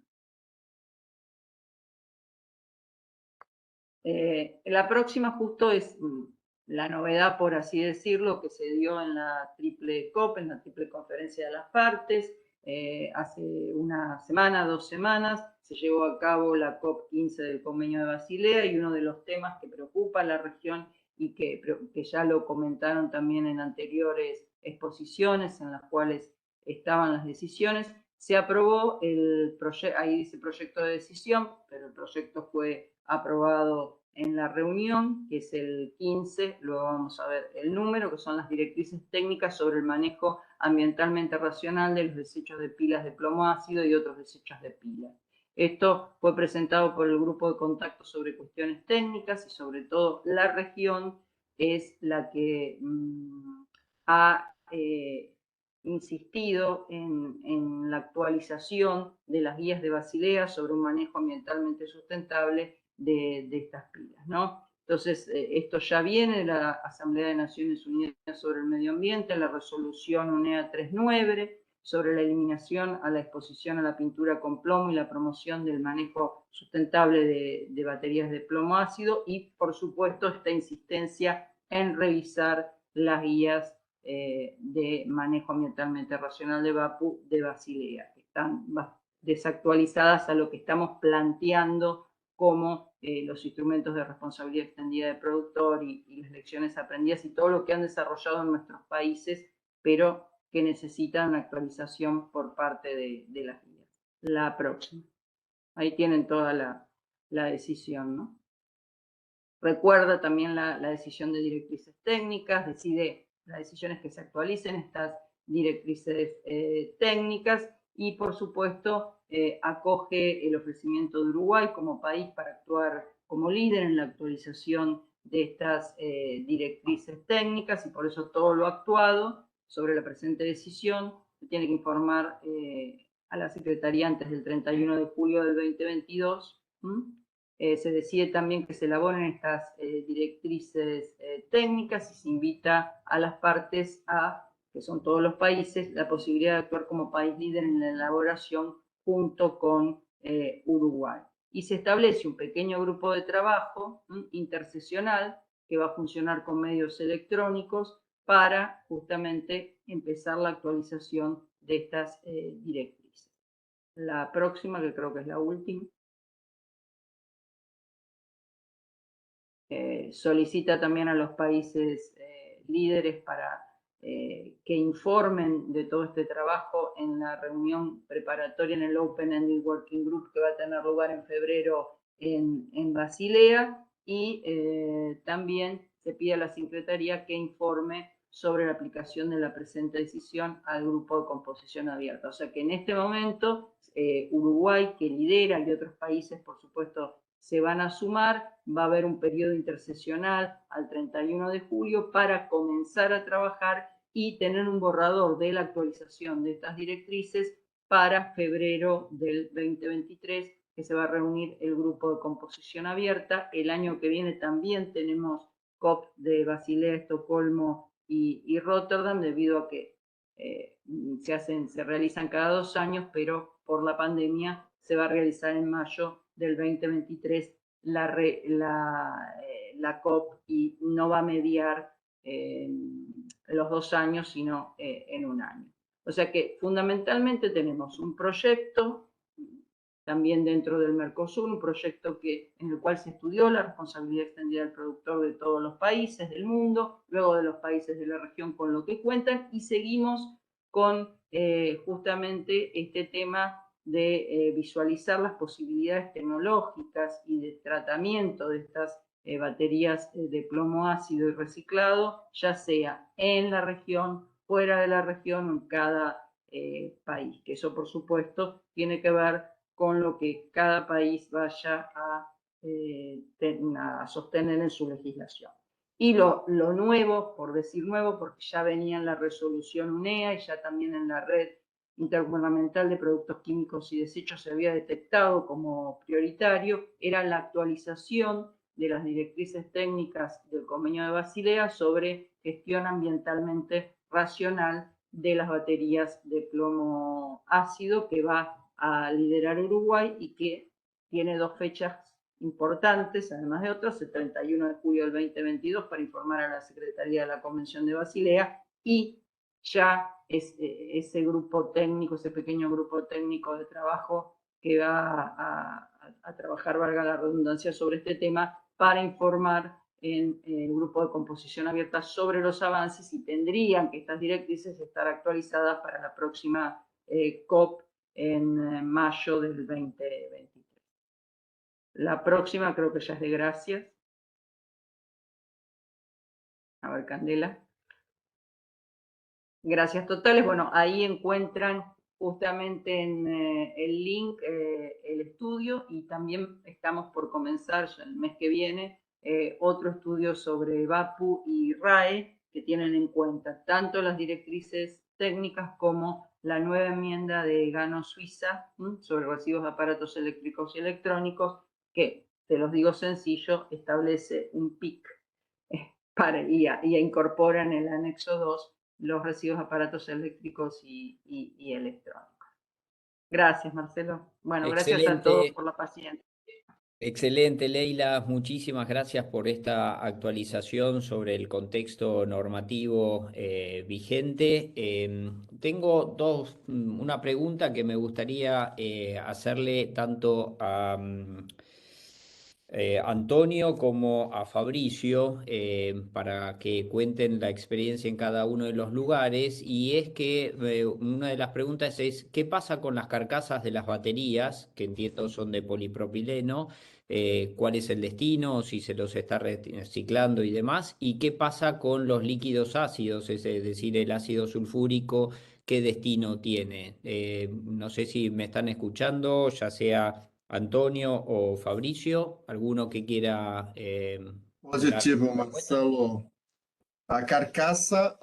La próxima justo es la novedad, por así decirlo, que se dio en la triple COP, en la triple conferencia de las partes, hace una semana, 2 semanas, se llevó a cabo la COP15 del Convenio de Basilea, y uno de los temas que preocupa a la región y que ya lo comentaron también en anteriores exposiciones en las cuales estaban las decisiones, se aprobó el proyecto, ahí dice proyecto de decisión, pero el proyecto fue aprobado en la reunión, que es el 15, luego vamos a ver el número, que son las directrices técnicas sobre el manejo ambientalmente racional de los desechos de pilas de plomo ácido y otros desechos de pilas. Esto fue presentado por el grupo de contacto sobre cuestiones técnicas, y sobre todo la región es la que ha insistido en la actualización de las guías de Basilea sobre un manejo ambientalmente sustentable de estas pilas, ¿no? Entonces, esto ya viene de la Asamblea de Naciones Unidas sobre el Medio Ambiente, la resolución UNEA 39, sobre la eliminación a la exposición a la pintura con plomo y la promoción del manejo sustentable de baterías de plomo ácido, y por supuesto esta insistencia en revisar las guías de manejo ambientalmente racional de Basilea, que están desactualizadas a lo que estamos planteando como los instrumentos de responsabilidad extendida del productor y las lecciones aprendidas y todo lo que han desarrollado en nuestros países, pero que necesitan una actualización por parte de las guías. La próxima. Ahí tienen toda la decisión, ¿no? Recuerda también la decisión de directrices técnicas, decide las decisiones que se actualicen estas directrices técnicas, y por supuesto acoge el ofrecimiento de Uruguay como país para actuar como líder en la actualización de estas directrices técnicas, y por eso todo lo actuado sobre la presente decisión se tiene que informar a la Secretaría antes del 31 de julio del 2022. Se decide también que se elaboren estas directrices técnicas, y se invita a las partes que son todos los países, la posibilidad de actuar como país líder en la elaboración junto con Uruguay. Y se establece un pequeño grupo de trabajo intersesional que va a funcionar con medios electrónicos para justamente empezar la actualización de estas directrices. La próxima, que creo que es la última. Solicita también a los países líderes para que informen de todo este trabajo en la reunión preparatoria en el Open Ended Working Group que va a tener lugar en febrero en Basilea, y también se pide a la Secretaría que informe sobre la aplicación de la presente decisión al grupo de composición abierta. O sea que en este momento Uruguay, que lidera, y otros países, por supuesto, se van a sumar. Va a haber un periodo intersesional al 31 de julio para comenzar a trabajar y tener un borrador de la actualización de estas directrices para febrero del 2023, que se va a reunir el grupo de composición abierta. El año que viene también tenemos COP de Basilea, Estocolmo y Rotterdam, debido a que se realizan cada 2 años, pero por la pandemia se va a realizar en mayo del 2023 la COP, y no va a mediar los 2 años, sino en un año. O sea que fundamentalmente tenemos un proyecto, también dentro del Mercosur, un proyecto en el cual se estudió la responsabilidad extendida del productor de todos los países del mundo, luego de los países de la región con lo que cuentan, y seguimos con justamente este tema de visualizar las posibilidades tecnológicas y de tratamiento de estas baterías de plomo ácido y reciclado, ya sea en la región, fuera de la región o en cada país, que eso por supuesto tiene que ver con lo que cada país vaya a sostener en su legislación. Y lo nuevo, por decir nuevo, porque ya venía en la resolución UNEA y ya también en la red intergubernamental de productos químicos y desechos se había detectado como prioritario, era la actualización de las directrices técnicas del Convenio de Basilea sobre gestión ambientalmente racional de las baterías de plomo ácido, que va a liderar Uruguay y que tiene 2 fechas importantes, además de otras, el 31 de julio del 2022 para informar a la Secretaría de la Convención de Basilea, y ya ese grupo técnico, ese pequeño grupo técnico de trabajo que va a trabajar, valga la redundancia, sobre este tema para informar en el grupo de composición abierta sobre los avances, y tendrían que estas directrices estar actualizadas para la próxima COP en mayo del 2023. La próxima creo que ya es de gracias. A ver, Candela. Gracias totales. Bueno, ahí encuentran justamente en el link el estudio, y también estamos por comenzar ya el mes que viene otro estudio sobre VAPU y RAE, que tienen en cuenta tanto las directrices técnicas como la nueva enmienda de Gano Suiza sobre residuos de aparatos eléctricos y electrónicos, que, te los digo sencillo, establece un PIC y incorpora en el anexo 2 los residuos de aparatos eléctricos y electrónicos. Gracias, Marcelo. Bueno, gracias a todos por la paciencia. Excelente, Leila. Muchísimas gracias por esta actualización sobre el contexto normativo vigente. Tengo una pregunta que me gustaría hacerle tanto a Antonio como a Fabricio para que cuenten la experiencia en cada uno de los lugares. Y es que una de las preguntas es: ¿qué pasa con las carcasas de las baterías, que entiendo son de polipropileno? ¿Cuál es el destino? Si se los está reciclando y demás. ¿Y qué pasa con los líquidos ácidos, es decir, el ácido sulfúrico? ¿Qué destino tiene? No sé si me están escuchando, ya sea Antonio o Fabricio, alguno que quiera Positivo, Marcelo. A carcaça,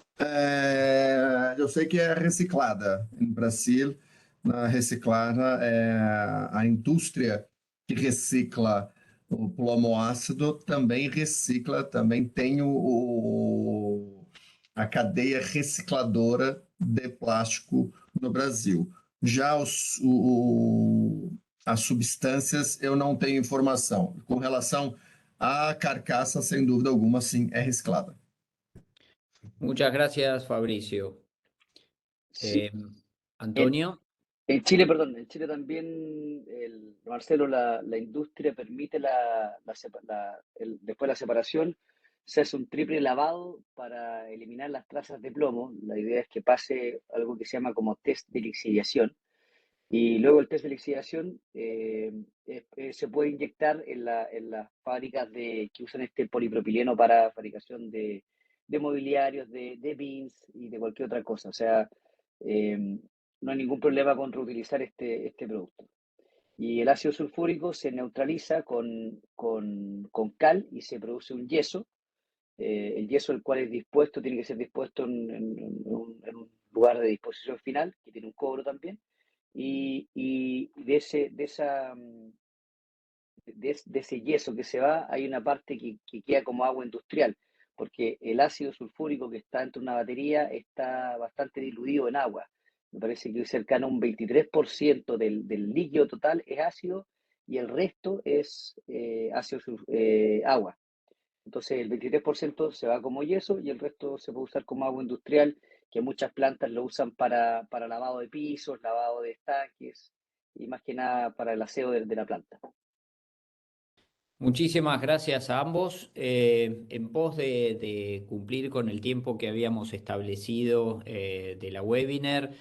eu sei que é reciclada no Brasil. Na reciclada, a indústria que recicla o plomoácido também recicla, também tem a cadeia recicladora de plástico no Brasil. Já as substâncias eu não tenho informação. Com relação à carcaça, sem dúvida alguma, sim, é reciclada. Muchas gracias, Fabricio. Sí. Antonio. En Chile, perdón, en Chile también, Marcelo, la industria permite después de la separación, se hace un triple lavado para eliminar las trazas de plomo. La idea es que pase algo que se llama como test de lixiviación. Y luego el test de lixiviación se puede inyectar en las fábricas que usan este polipropileno para fabricación de mobiliarios, de bins y de cualquier otra cosa. O sea, no hay ningún problema con reutilizar este producto. Y el ácido sulfúrico se neutraliza con cal y se produce un yeso. El yeso, el cual es dispuesto, tiene que ser dispuesto en un lugar de disposición final, que tiene un cobro también. Y de ese yeso que se va, hay una parte que queda como agua industrial, porque el ácido sulfúrico que está dentro de una batería está bastante diluido en agua. Me parece que cercano a un 23% del líquido total es ácido, y el resto es agua. Entonces el 23% se va como yeso y el resto se puede usar como agua industrial, que muchas plantas lo usan para lavado de pisos, lavado de estanques y más que nada para el aseo de la planta. Muchísimas gracias a ambos. En pos de cumplir con el tiempo que habíamos establecido de la webinar,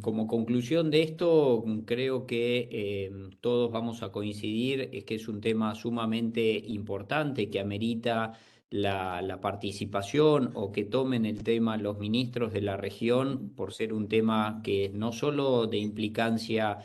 como conclusión de esto, creo que todos vamos a coincidir es que es un tema sumamente importante que amerita la participación, o que tomen el tema los ministros de la región, por ser un tema que no solo de implicancia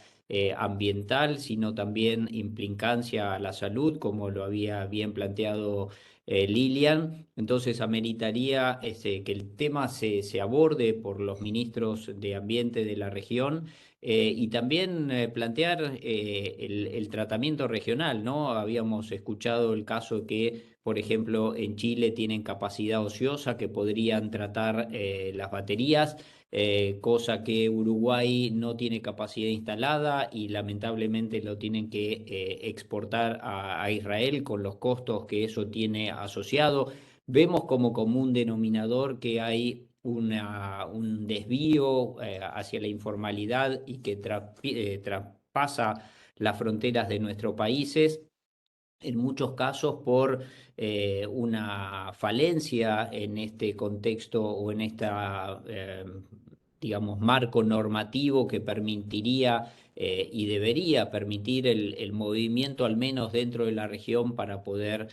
ambiental, sino también implicancia a la salud, como lo había bien planteado Lilian. Entonces ameritaría que el tema se aborde por los ministros de Ambiente de la región, y también plantear el tratamiento regional, ¿no? Habíamos escuchado el caso que, por ejemplo, en Chile tienen capacidad ociosa que podrían tratar las baterías, cosa que Uruguay no tiene capacidad instalada y lamentablemente lo tienen que exportar a Israel con los costos que eso tiene asociado. Vemos como común denominador que hay un desvío hacia la informalidad y que traspasa las fronteras de nuestros países, en muchos casos por una falencia en este contexto o en esta, digamos, marco normativo que permitiría y debería permitir el movimiento, al menos dentro de la región, para poder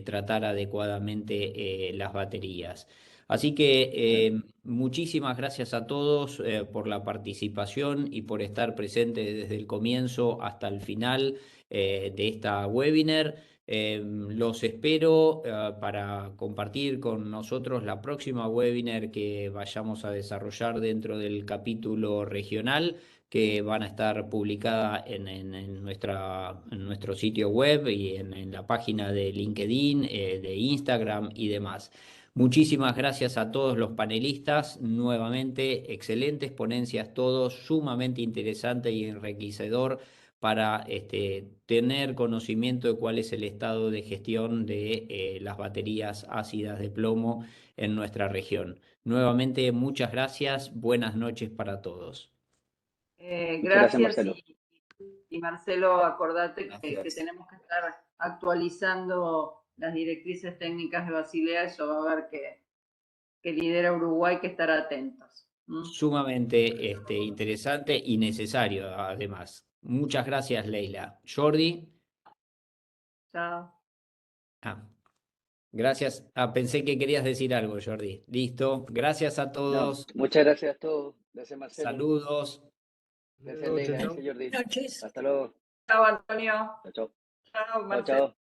tratar adecuadamente las baterías. Así que muchísimas gracias a todos por la participación y por estar presentes desde el comienzo hasta el final de esta webinar. Los espero para compartir con nosotros la próxima webinar que vayamos a desarrollar dentro del capítulo regional, que van a estar publicadas en nuestro sitio web y en la página de LinkedIn, de Instagram y demás. Muchísimas gracias a todos los panelistas. Nuevamente, excelentes ponencias todos, sumamente interesante y enriquecedor para tener conocimiento de cuál es el estado de gestión de las baterías ácidas de plomo en nuestra región. Nuevamente, muchas gracias. Buenas noches para todos. Muchas Gracias, Marcelo. y Marcelo, acordate que Gracias. tenemos que estar actualizando las directrices técnicas de Basilea. Eso va a haber que lidera Uruguay, que estar atentos. Sumamente interesante y necesario, además. Muchas gracias, Leila. Jordi. Chao. Gracias. Pensé que querías decir algo, Jordi. Listo. Gracias a todos. No, muchas gracias a todos. Gracias, Marcelo. Saludos. Gracias, Leila. Gracias, Jordi. Noches. Hasta luego. Chao, Antonio. Chao, chao. Chao, Chao, Marcelo. chao.